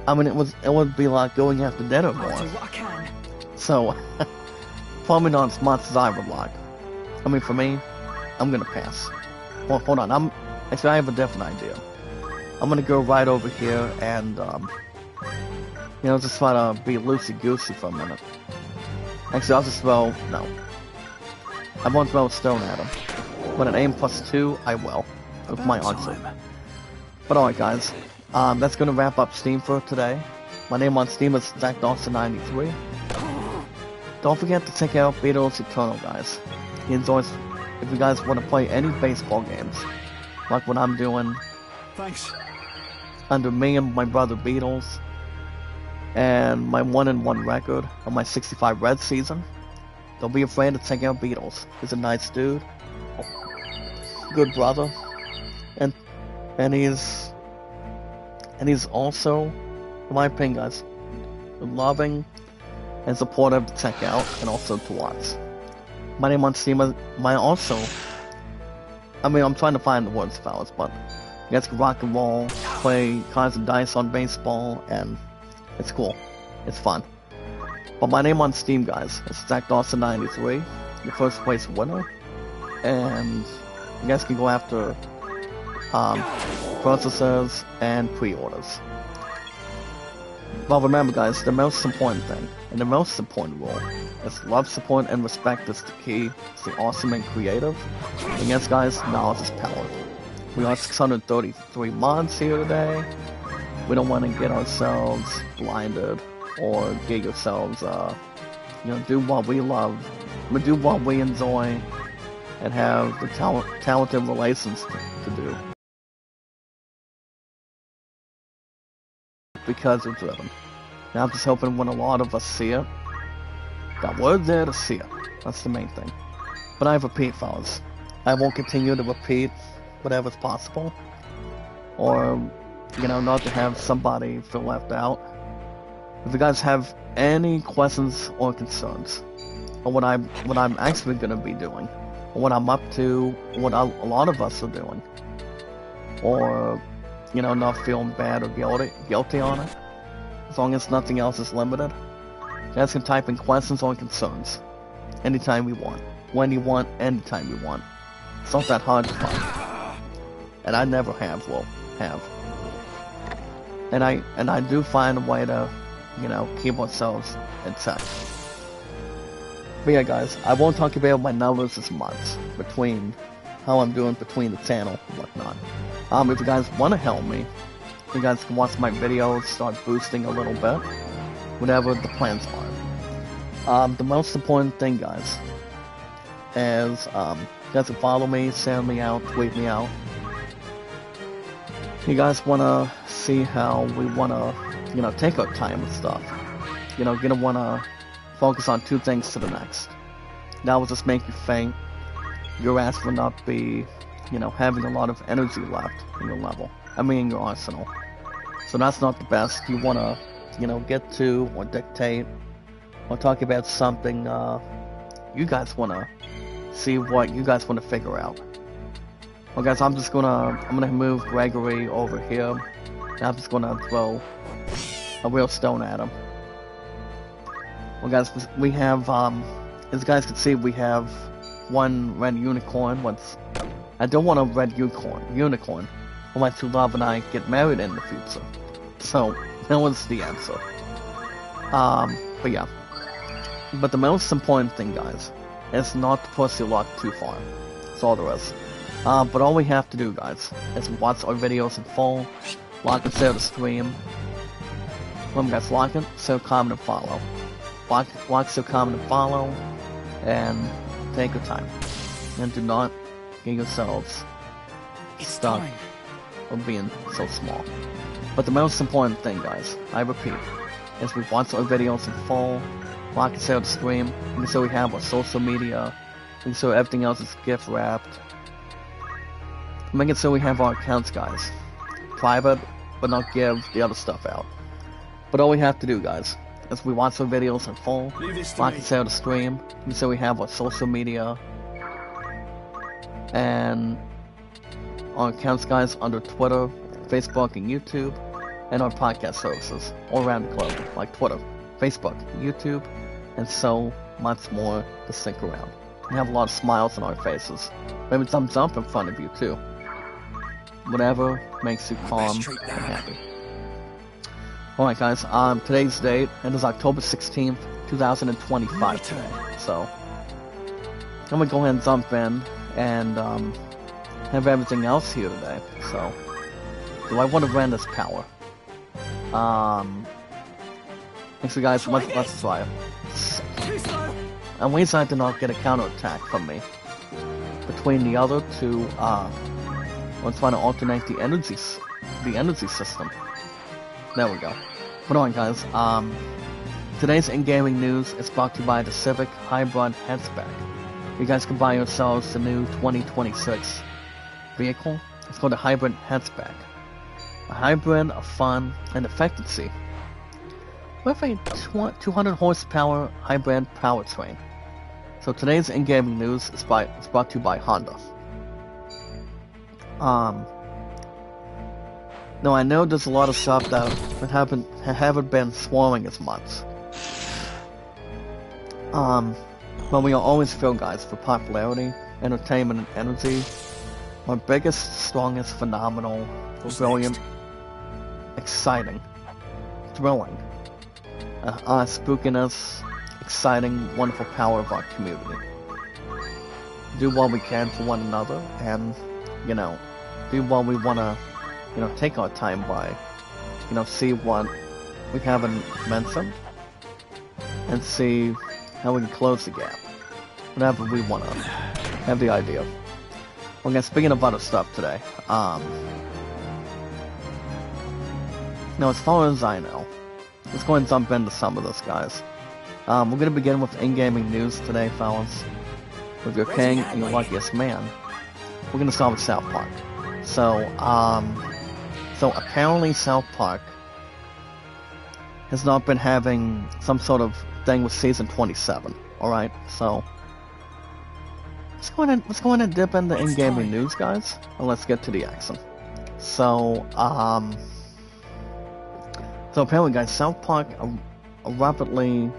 S1: I mean, it would be like going after dinner more.
S3: I'll do what I can.
S1: So, probably not as much as I would like. I mean, for me, I'm gonna pass. Well, hold on, actually, I have a different idea. I'm gonna go right over here and, you know, just try to be loosey-goosey for a minute. Actually, I'll just throw... no. I won't throw a stone at him. But an aim +2, I will. With my archer. But alright, guys. That's gonna wrap up Steam for today. My name on Steam is ZachDawson93. Don't forget to check out Beatles Eternal, guys. He enjoys... if you guys want to play any baseball games, like what I'm doing...
S3: Thanks.
S1: Under me and my brother Beatles, and my 1-1 record on my 65 Red season. Don't be afraid to check out Beatles. He's a nice dude, good brother, and he's also, in my opinion, guys, loving and supportive to check out and also to watch. My name on Steam is I'm trying to find the words, fellas, but you guys can rock and roll, play cards and dice on baseball, and it's cool. It's fun. But my name on Steam, guys, is ZachDawson93, the first place winner. And you guys can go after purchases and pre-orders. But remember, guys, the most important thing, and the most important rule, is love, support, and respect is the key. It's the awesome and creative. And yes, guys, knowledge is power. We are 633 mods here today. We don't want to get ourselves blinded or get ourselves, you know, do what we love, do what we enjoy, and have the talented relations to do. Because we're driven. Now I'm just hoping when a lot of us see it, that we're there to see it. That's the main thing. But I repeat, fellas, I won't continue to repeat whatever's possible, or, you know, not to have somebody feel left out. If you guys have any questions or concerns, or what I'm actually going to be doing, or what I'm up to, what a lot of us are doing, or, you know, not feeling bad or guilty on it, as long as nothing else is limited, you guys can type in questions or concerns anytime you want, when you want, anytime you want. It's not that hard to find. And I never have. And I do find a way to, you know, keep ourselves in check. But yeah, guys, I won't talk about my numbers as much between how I'm doing between the channel and whatnot. If you guys want to help me, you guys can watch my videos, start boosting a little bit, whatever the plans are. The most important thing, guys, is you guys can follow me, send me out, tweet me out. You guys want to see how we want to, you know, take our time and stuff. You know, gonna want to focus on two things to the next. That will just make you faint. Your ass will not be, you know, having a lot of energy left in your level. I mean, in your arsenal. So that's not the best. You want to, you know, get to or dictate or talk about something you guys want to see what you guys want to figure out. Well, guys, I'm gonna move Gregory over here, and I'm just gonna throw a real stone at him. Well, guys, we have, as you guys can see, we have one red unicorn. I don't want a red unicorn. When my true love and I get married in the future. So, that was the answer. But yeah. But the most important thing, guys, is not to push your luck too far. That's all there is. But all we have to do, guys, is watch our videos in full, like and share the stream. Remember, guys, like it, share, comment, and follow. Like, share, comment, and follow, and take your time. And do not get yourselves stuck or being so small. But the most important thing, guys, I repeat, is we watch our videos in full, like and share the stream, and so we have our social media, and so everything else is gift wrapped. Make it so we have our accounts, guys. Private, but not give the other stuff out. But all we have to do, guys, is we watch our videos in full, like and share the stream, and so we have our social media, and our accounts, guys, under Twitter, Facebook, and YouTube, and our podcast services all around the globe, like Twitter, Facebook, YouTube, and so much more to stick around. We have a lot of smiles on our faces. Maybe thumbs up in front of you, too. Whatever makes you calm and happy. Alright guys, today's date, it is October 16th, 2025 today. So, I'm gonna go ahead and jump in and have everything else here today. So, do I want to run this power? Actually guys, let's try it. And we decided to not get a counterattack from me. Between the other two, we're trying to alternate the energy system. There we go. But on guys, today's in-gaming news is brought to you by the Civic Hybrid Hatchback. You guys can buy yourselves the new 2026 vehicle. It's called a Hybrid Hatchback. A hybrid of fun and efficiency with a 200 horsepower hybrid powertrain. So today's in-gaming news is brought to you by Honda. Now I know there's a lot of stuff that haven't been swarming as much. But we always feel, guys, for popularity, entertainment, and energy. Our biggest, strongest, phenomenal, brilliant, exciting, thrilling, spookiness, exciting, wonderful power of our community. Do what we can for one another, and, you know, do what we want to, you know, take our time by, you know, see what we haven't mentioned, and see how we can close the gap. Whatever we want to have the idea. Well, guys, speaking of other stuff today, now as far as I know, let's go ahead and jump into some of this, guys. We're going to begin with in-gaming news today, fellas. With your king and your luckiest man, we're going to start with South Park. So apparently South Park has not been having some sort of thing with season 27. Alright, so let's go ahead and dip into in-gaming news, guys, and let's get to the action. So apparently, guys, South Park rapidly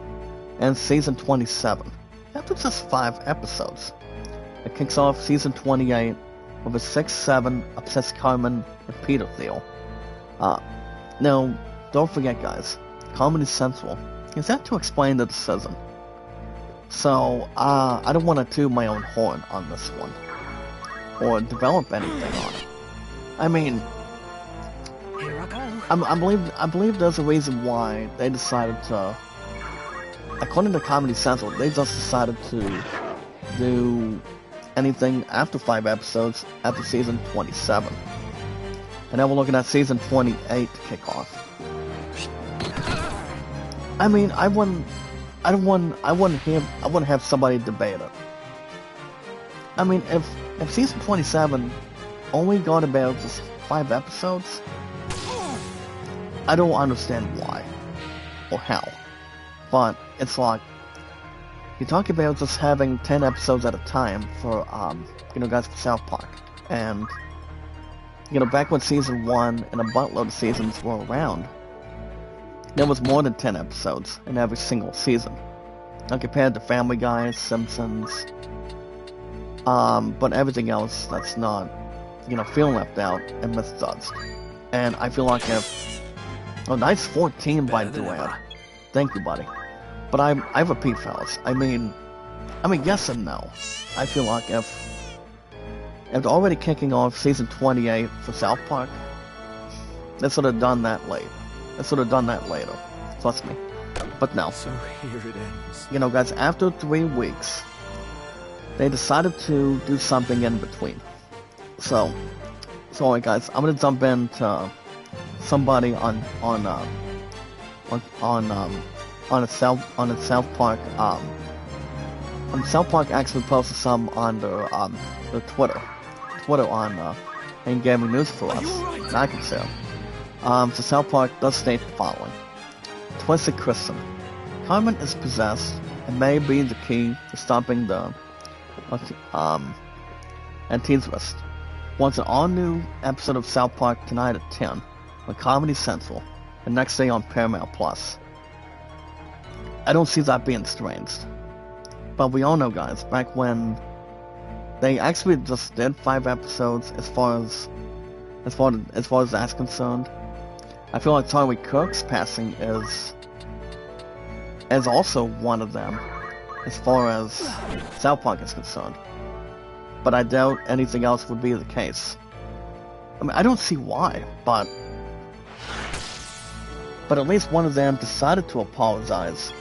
S1: ends season 27 after just 5 episodes. It kicks off season 28 with a 6-7 obsessed Carmen and Peter deal. Now, don't forget, guys, Comedy Central is out to explain the decision. So, I don't want to toot my own horn on this one, or develop anything on it. I mean,
S3: Here I go.
S1: I believe there's a reason why they decided to, according to Comedy Central, they just decided to do anything after 5 episodes after season 27. And now we're looking at season 28 to kick off. I mean, I wouldn't have somebody debate it. I mean, if season 27 only got about just 5 episodes, I don't understand why or how. But it's like, you talk about just having 10 episodes at a time for, you know, guys, for South Park. And, you know, back when season 1 and a buttload of seasons were around, there was more than 10 episodes in every single season. Now compared to Family Guy, Simpsons, but everything else that's not, you know, feeling left out and misjudged. And I feel like if, oh, nice 14 by Duran. Thank you, buddy. But I repeat, fellas, I mean, yes and no. I feel like if they're already kicking off season 28 for South Park, they should have done that late. They should have done that later. Trust me. But no.
S3: So here it ends.
S1: You know, guys, after 3 weeks, they decided to do something in between. So alright, guys, I'm gonna jump into somebody on a South Park. On South Park actually posted some on their Twitter on any gaming news for us that I can share. So South Park does state the following. Twisted Kristen. Carmen is possessed and may be the key to stopping the Antine's Wrist. Watch an all-new episode of South Park tonight at 10 on Comedy Central, the next day on Paramount+. I don't see that being strange. But we all know, guys, back when they actually just did 5 episodes as far as that's concerned, I feel like Charlie Kirk's passing is also one of them as far as South Park is concerned. But I doubt anything else would be the case. I mean, I don't see why, but at least one of them decided to apologize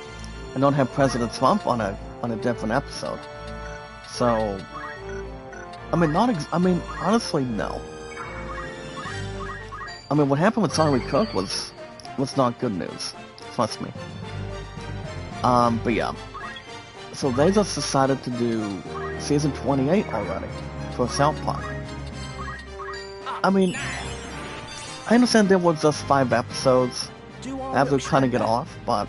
S1: and not have President Trump on a different episode. So, I mean, honestly, no. I mean, what happened with Charlie Kirk was not good news. Trust me. But yeah. So they just decided to do season 28 already for South Park. I mean, I understand there was just 5 episodes after cutting it off, but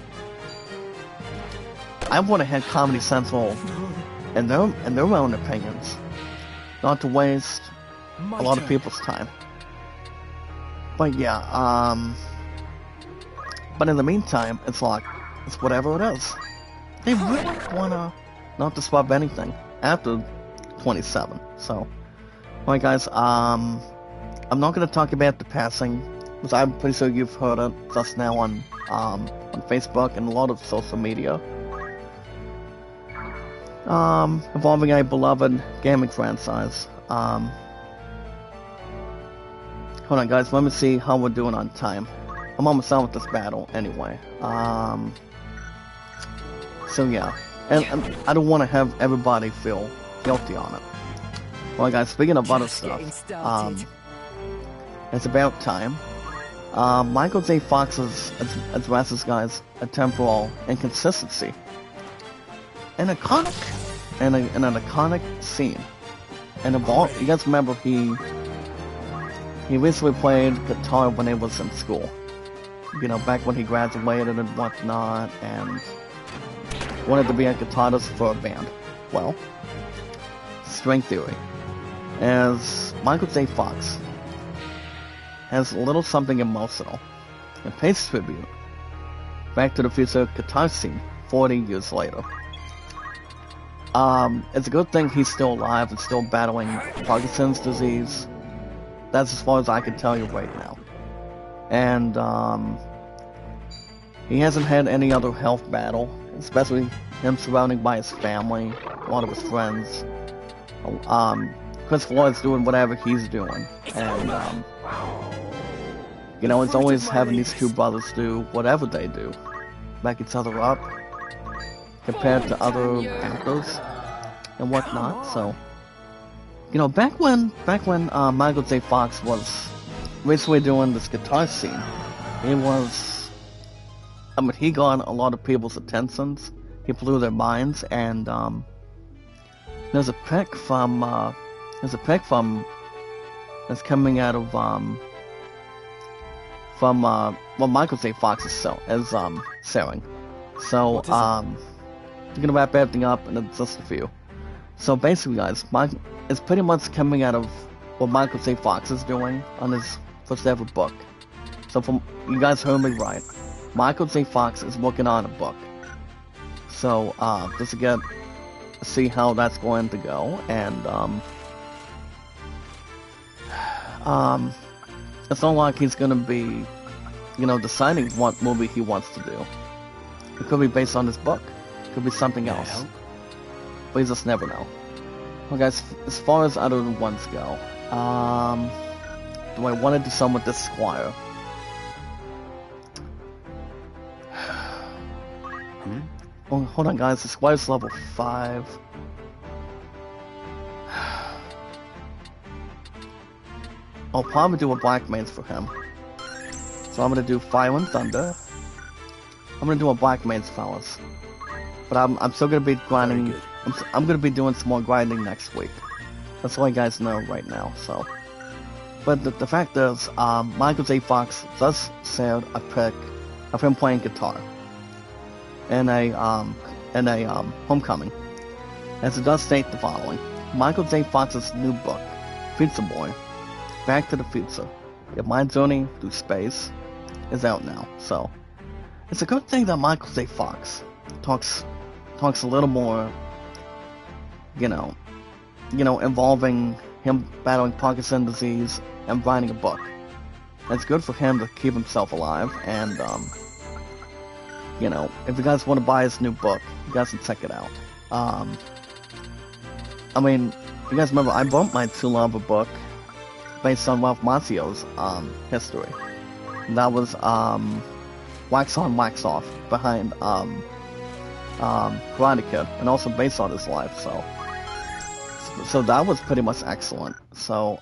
S1: I would have had Comedy Central and their own opinions, not to waste a lot of people's time. But yeah, but in the meantime, it's like, it's whatever it is. They really wanna not disrupt anything after 27. So, alright guys, I'm not gonna talk about the passing, because I'm pretty sure you've heard it just now on Facebook and a lot of social media. Involving a beloved gaming franchise. Hold on guys, let me see how we're doing on time. I'm almost done with this battle anyway. So yeah, and I don't want to have everybody feel guilty on it. Well guys, speaking of other stuff, it's about time. Michael J. Fox addresses, guys, a temporal inconsistency. An iconic scene. And you guys remember he recently played guitar when he was in school. You know, back when he graduated and whatnot, and wanted to be a guitarist for a band. Well, string theory. As Michael J. Fox has a little something emotional and pays tribute Back to the Future guitar scene 40 years later. It's a good thing he's still alive and still battling Parkinson's disease. That's as far as I can tell you right now. And he hasn't had any other health battle, especially him surrounded by his family, a lot of his friends. Chris Floyd's doing whatever he's doing, and you know, it's always having these two brothers do whatever they do, back each other up, compared to other actors and whatnot. So, you know, back when Michael J. Fox was recently doing this guitar scene, he got a lot of people's attentions. He blew their minds, and there's a pic that's coming out of Michael J. Fox is sharing. So I'm gonna wrap everything up in just a few. So basically, guys, it's pretty much coming out of what Michael J. Fox is doing on his first ever book. So you guys heard me right. Michael J. Fox is working on a book. So just to see how that's going to go, and it's not like he's gonna be, you know, deciding what movie he wants to do. It could be based on his book. It could be something else. But you just never know. Well guys, as far as other ones go, do I want to do some with this Squire? Oh, hold on guys, the Squire's level 5. I'll probably do a Black Mage for him. So I'm gonna do Fire and Thunder. I'm gonna do a Black Mage, fellas. But I'm still gonna be grinding. I'm gonna be doing some more grinding next week. That's all you guys know right now. So But the fact is, Michael J. Fox does share a pic of him playing guitar in a Homecoming, as it does state the following: Michael J. Fox's new book, Future Boy, Back to the Future, If My Journey Through Space, is out now. So it's a good thing that Michael J. Fox talks a little more, involving him battling Parkinson's disease and writing a book. It's good for him to keep himself alive, and if you guys want to buy his new book, you guys can check it out. You guys remember I bought my True Love book based on Ralph Macchio's history. And that was Wax On, Wax Off behind Karate Kid, and also based on his life. So that was pretty much excellent. So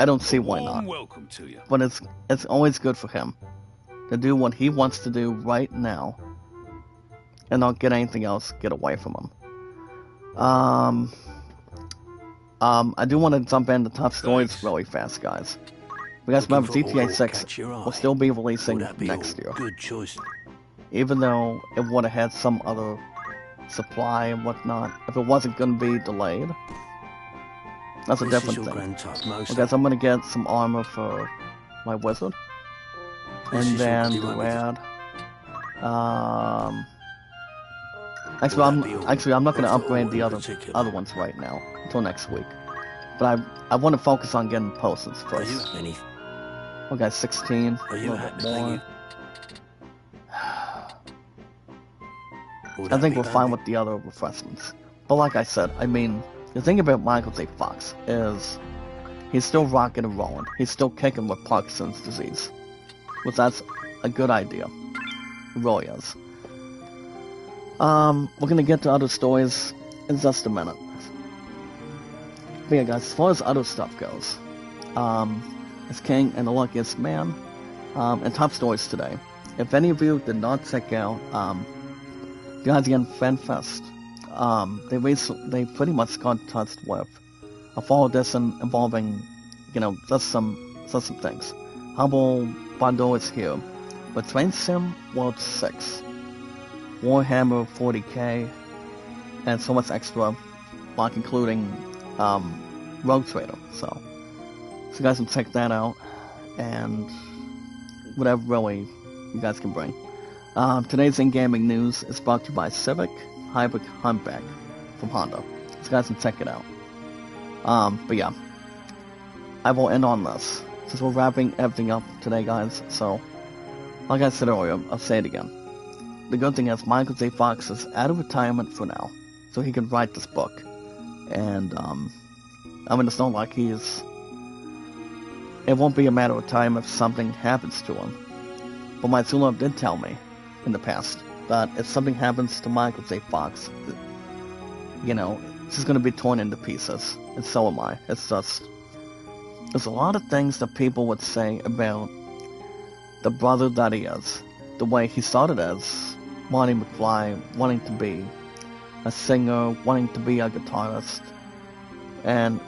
S1: I don't see why not.
S2: Welcome to you.
S1: But it's always good for him to do what he wants to do right now, and not get anything else get away from him. I do want to jump into top stories really fast, guys. You guys remember GTA 6 will still be releasing next year.
S2: Good choice.
S1: Even though it would have had some other supply and whatnot, if it wasn't going to be delayed, that's a different thing. Okay, so I'm going to get some armor for my wizard. And then to add... Actually, I'm not going to upgrade the other ones right now until next week. But I want to focus on getting posters first. Okay, 16. A little bit more. I think we're fine with the other refreshments. But like I said, the thing about Michael J. Fox is he's still rocking and rolling. He's still kicking with Parkinson's disease. Which that's a good idea. It really is. We're gonna get to other stories in just a minute. But yeah, guys, as far as other stuff goes, it's King and the Luckiest Man, and top stories today. If any of you did not check out, Guardian Fan Fest, they pretty much got touched with a fall edition involving, just some things. Humble Bundle is here, but Train Sim World 6, Warhammer 40k, and so much extra, like including Rogue Trader. So you guys can check that out, and whatever really you guys can bring. Today's in-gaming news is brought to you by Civic Hybrid Humpback from Honda. So you guys can check it out. But yeah, I will end on this, since we're wrapping everything up today, guys. So, like I said earlier, I'll say it again. The good thing is Michael J. Fox is out of retirement for now, so he can write this book. And, it's not like it won't be a matter of time if something happens to him. But my true love did tell me in the past that if something happens to Michael J. Fox, he's gonna be torn into pieces. And so am I. It's just, there's a lot of things that people would say about the brother that he is. The way he started as Marty McFly, wanting to be a singer, wanting to be a guitarist, and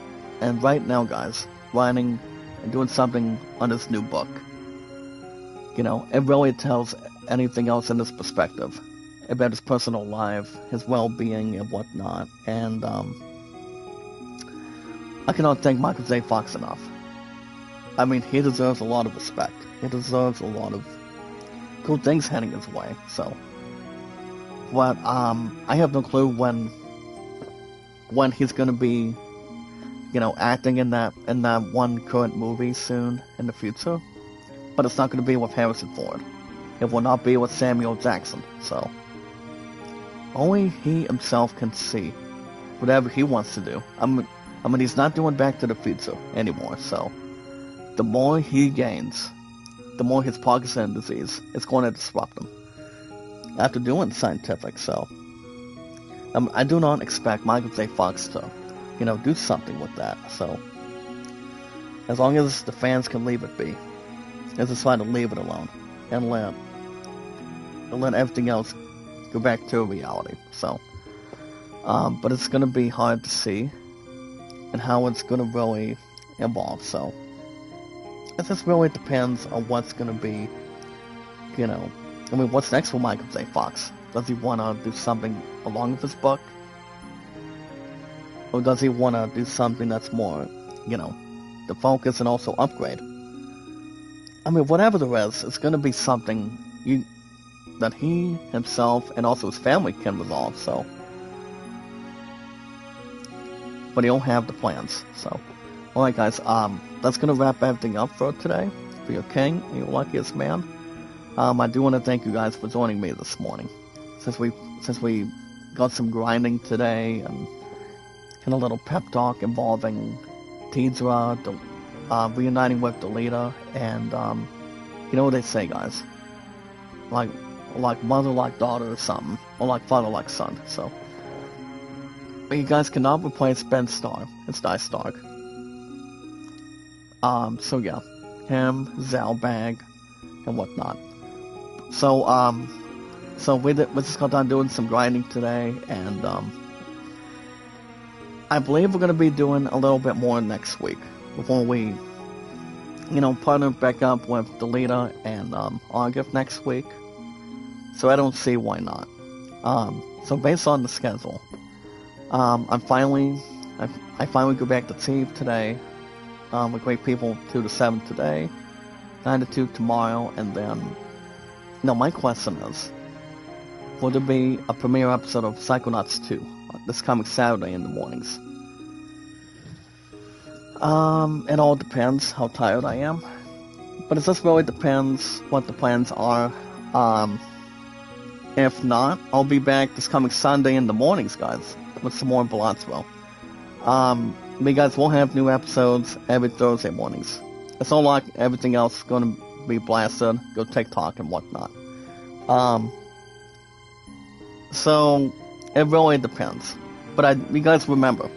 S1: right now, guys, writing and doing something on his new book. It really tells anything else in this perspective about his personal life, his well-being, and whatnot. And I cannot thank Michael J. Fox enough. He deserves a lot of respect. He deserves a lot of cool things heading his way. So, but I have no clue when he's gonna be, acting in that one current movie soon in the future. But it's not gonna be with Harrison Ford. It will not be with Samuel Jackson. So, only he himself can see whatever he wants to do. He's not doing Back to the Future anymore. So, the more he gains, the more his Parkinson's disease is going to disrupt him after doing scientific. So I do not expect Michael J. Fox to do something with that. So as long as the fans can leave it be, they decide to leave it alone and let everything else go back to reality. So but it's going to be hard to see and how it's going to really involved, so it just really depends on what's gonna be, you know, I mean, what's next for Michael J. Fox? Does he want to do something along with his book? Or does he want to do something that's more, you know, the focus and also upgrade? I mean, whatever there is, it's going to be something that he, himself, and also his family can resolve, so. But he don't have the plans, so. Alright guys, that's going to wrap everything up for today. For your king, your luckiest man. I do want to thank you guys for joining me this morning. Since we got some grinding today and a little pep talk involving Tidra, reuniting with Delita, and you know what they say, guys, like mother like daughter or something, or like father like son. So, but you guys cannot replace Ben Starr. It's Die Stark. So yeah, him, Zalbag, and whatnot. So we just got done doing some grinding today, and I believe we're gonna be doing a little bit more next week before we, you know, partner back up with Delita and August next week. So I don't see why not. So based on the schedule, I finally go back to Steve today. With Great People 2 to 7 today, 9 to 2 tomorrow, and then. Now my question is, will there be a premiere episode of Psychonauts 2 this coming Saturday in the mornings? It all depends how tired I am, but it just really depends what the plans are. If not, I'll be back this coming Sunday in the mornings, guys, with some more Balatswell. You guys will have new episodes every Thursday mornings. It's not like everything else is going to be blasted, go TikTok and whatnot. So it really depends. But you guys remember,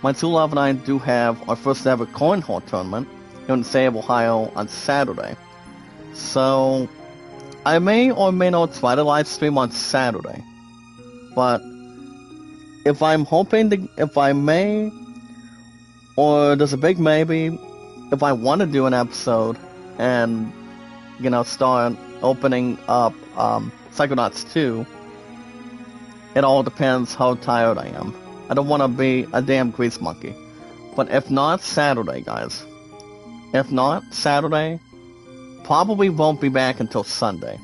S1: my two love and I do have our first ever cornhole tournament here in the state of Ohio on Saturday. So I may or may not try to live stream on Saturday. But if I may, or there's a big maybe, if I want to do an episode and, you know, start opening up Psychonauts 2, it all depends how tired I am. I don't want to be a damn grease monkey. But if not Saturday, guys, if not Saturday, probably won't be back until Sunday.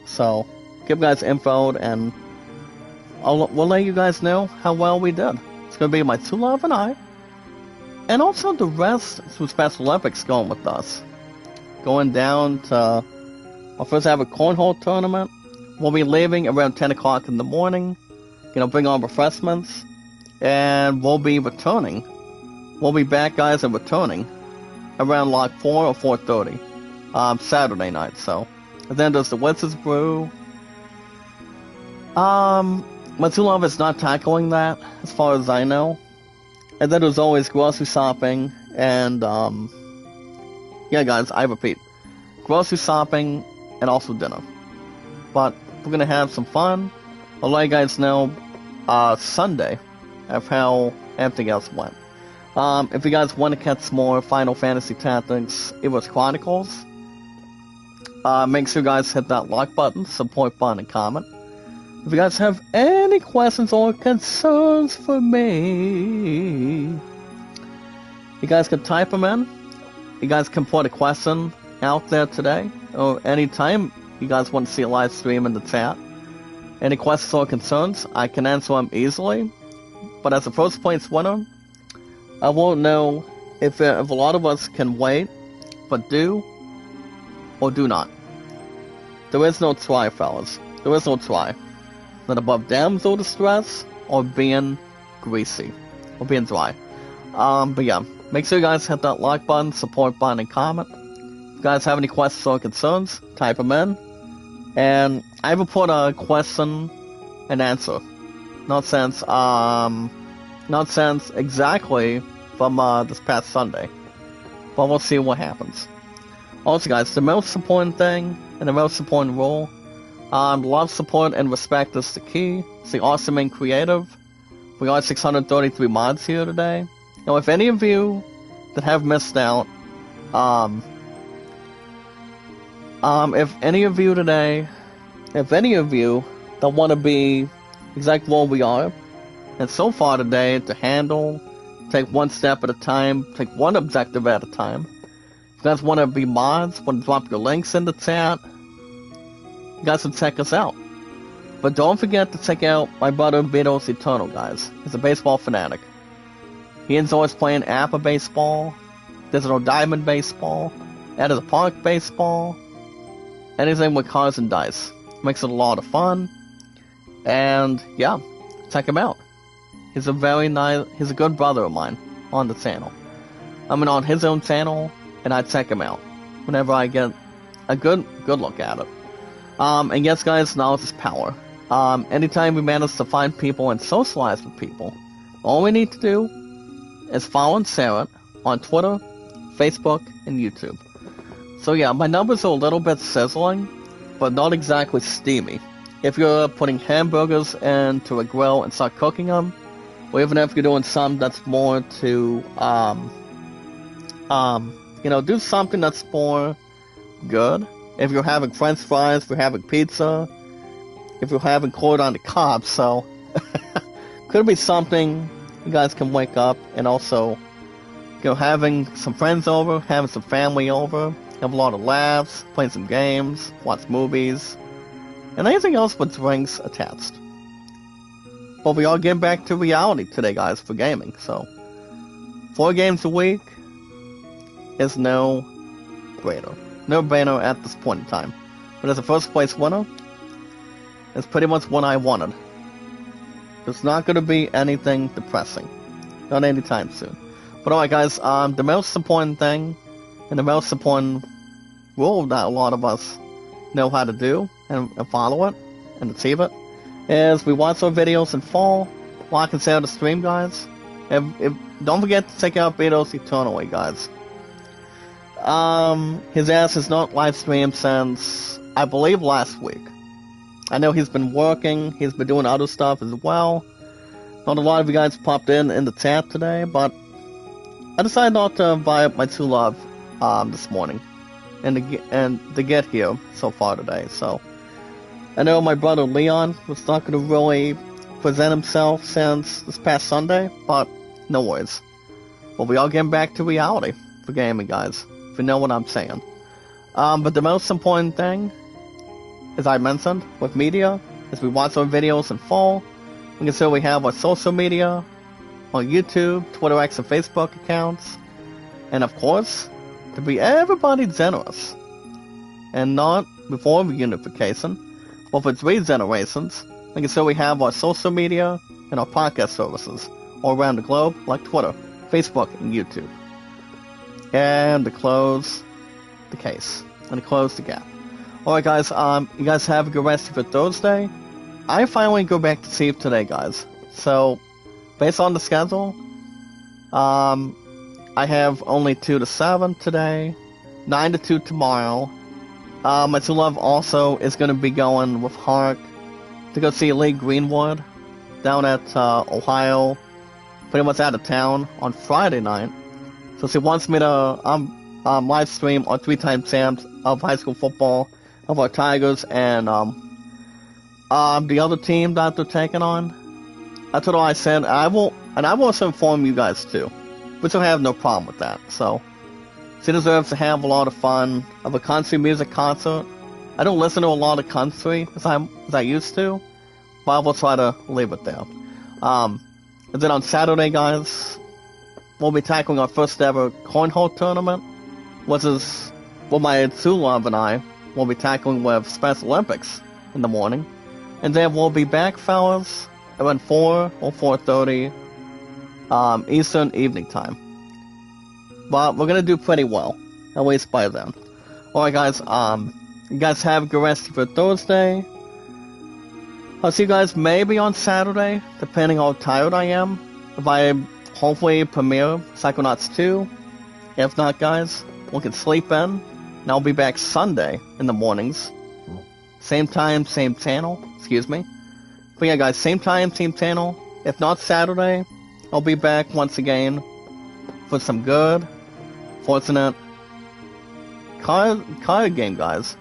S1: So, give guys info, and we'll let you guys know how well we did. It's going to be my two love and I. And also the rest of Special Olympics going with us. Going down to our first ever cornhole tournament. We'll be leaving around 10 o'clock in the morning. You know, bring on refreshments. And we'll be returning. We'll be back, guys, and returning around like 4 or 4:30. Saturday night, so. And then there's the Wizards Brew. My two love is not tackling that, as far as I know. And then there's always grocery shopping, and, yeah, guys, I repeat, grocery shopping, and also dinner. But we're gonna have some fun. I'll let you guys know, Sunday, of how everything else went. If you guys want to catch some more Final Fantasy Tactics, it was Chronicles. Make sure you guys hit that like button, support button, and comment. If you guys have any questions or concerns for me, you guys can type them in. You guys can put a question out there today, or anytime you guys want to see a live stream in the chat. Any questions or concerns, I can answer them easily. But as a first place winner, I won't know if a lot of us can wait, but do or do not. There is no try, fellas. There is no try. Not above damsel distress, or being greasy, or being dry. But yeah, make sure you guys hit that like button, support button, and comment. If you guys have any questions or concerns, type them in. And I will put a question and answer. Not since exactly from this past Sunday. But we'll see what happens. Also, guys, the most important thing and the most important rule. Love, support, and respect is the key. Stay awesome and creative. We got 633 mods here today. Now, if any of you that have missed out. If any of you today, if any of you that want to be exactly where we are, and so far today to handle, take one step at a time, take one objective at a time. If you guys want to be mods, want to drop your links in the chat, you guys can check us out. But don't forget to check out my brother Beatles Eternal, guys. He's a baseball fanatic. He enjoys playing Apple baseball, Digital Diamond baseball, out of the park baseball, anything with cards and dice. Makes it a lot of fun. And yeah, check him out. He's a good brother of mine on the channel. I'm on his own channel, and I check him out whenever I get a good look at it. And yes, guys, knowledge is power. Anytime we manage to find people and socialize with people, all we need to do is follow and share it on Twitter, Facebook, and YouTube. So yeah, my numbers are a little bit sizzling, but not exactly steamy. If you're putting hamburgers into a grill and start cooking them, or even if you're doing something that's more to, do something that's more good. If you're having French fries, if you're having pizza, if you're having corn on the cob, so could be something you guys can wake up and also, having some friends over, having some family over, have a lot of laughs, playing some games, watch movies, and anything else with drinks attached. But we are getting back to reality today, guys, for gaming, so 4 games a week is no brainer at this point in time. But as a first place winner, it's pretty much what I wanted. There's not going to be anything depressing. Not anytime soon. But alright, guys, the most important thing, and the most important rule that a lot of us know how to do, and follow it, and achieve it, is we watch our videos in full, like and share the stream, guys. Don't forget to check out Beatles Eternally, guys. His ass has not live streamed since, I believe, last week. I know he's been working, he's been doing other stuff as well. Not a lot of you guys popped in the chat today, but I decided not to invite my true love this morning, and to get here so far today. So I know my brother Leon was not going to really present himself since this past Sunday, but no worries. But we all getting back to reality for gaming, guys, if you know what I'm saying. But the most important thing, as I mentioned, with media, is we watch our videos in full. We can see we have our social media on YouTube, Twitter, X, and Facebook accounts. And of course, to be everybody generous, and not before reunification, but for 3 generations, we can see we have our social media and our podcast services all around the globe, like Twitter, Facebook, and YouTube. And to close the case, and to close the gap. Alright, guys, you guys have a good rest of your Thursday. I finally go back to sleep today, guys. So, based on the schedule, I have only 2 to 7 today, 9 to 2 tomorrow. My true love also is going to be going with Hark to go see Lee Greenwood down at Ohio, pretty much out of town on Friday night. So she wants me to live stream our 3-time champs of high school football, of our Tigers, and the other team that they're taking on. That's what I said. I will also inform you guys too, which I have no problem with that. So she deserves to have a lot of fun of a country music concert. I don't listen to a lot of country as I used to, but I will try to leave it there. And then on Saturday, guys, we'll be tackling our first ever cornhole tournament, which is what my true love and I will be tackling with Special Olympics in the morning. And then we'll be back, fellas, around 4 or 4:30 Eastern evening time. But we're gonna do pretty well, at least by then. Alright, guys, you guys have a good rest of your Thursday. I'll see you guys maybe on Saturday, depending how tired I am. If I hopefully premiere Psychonauts 2. If not, guys, we can sleep in. And I'll be back Sunday in the mornings. Same time, same channel. Excuse me. But yeah, guys, same time, same channel. If not Saturday, I'll be back once again for some good unfortunate card game, guys.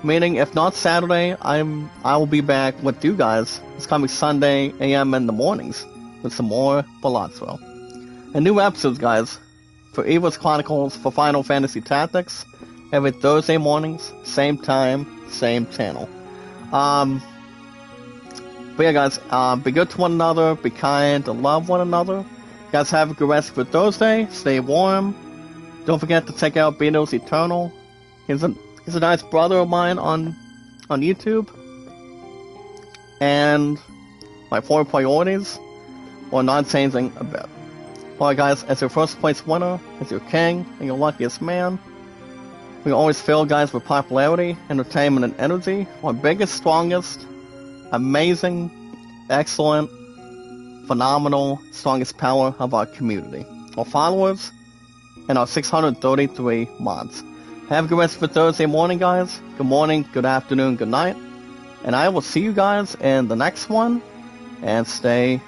S1: Meaning, if not Saturday, I will be back with you guys. It's coming Sunday AM in the mornings with some more Palazzo. And new episodes, guys, for Ivalice Chronicles for Final Fantasy Tactics every Thursday mornings, same time, same channel. But yeah, guys, be good to one another, be kind, and love one another. You guys have a good rest for Thursday. Stay warm. Don't forget to check out Beatles Eternal. He's a nice brother of mine on YouTube. And my 4 priorities are not changing a bit. Alright, guys, as your first place winner, as your king, and your luckiest man, we always fill, guys, with popularity, entertainment, and energy. Our biggest, strongest, amazing, excellent, phenomenal, strongest power of our community. Our followers, and our 633 mods. Have a good rest of Thursday morning, guys. Good morning, good afternoon, good night. And I will see you guys in the next one. And stay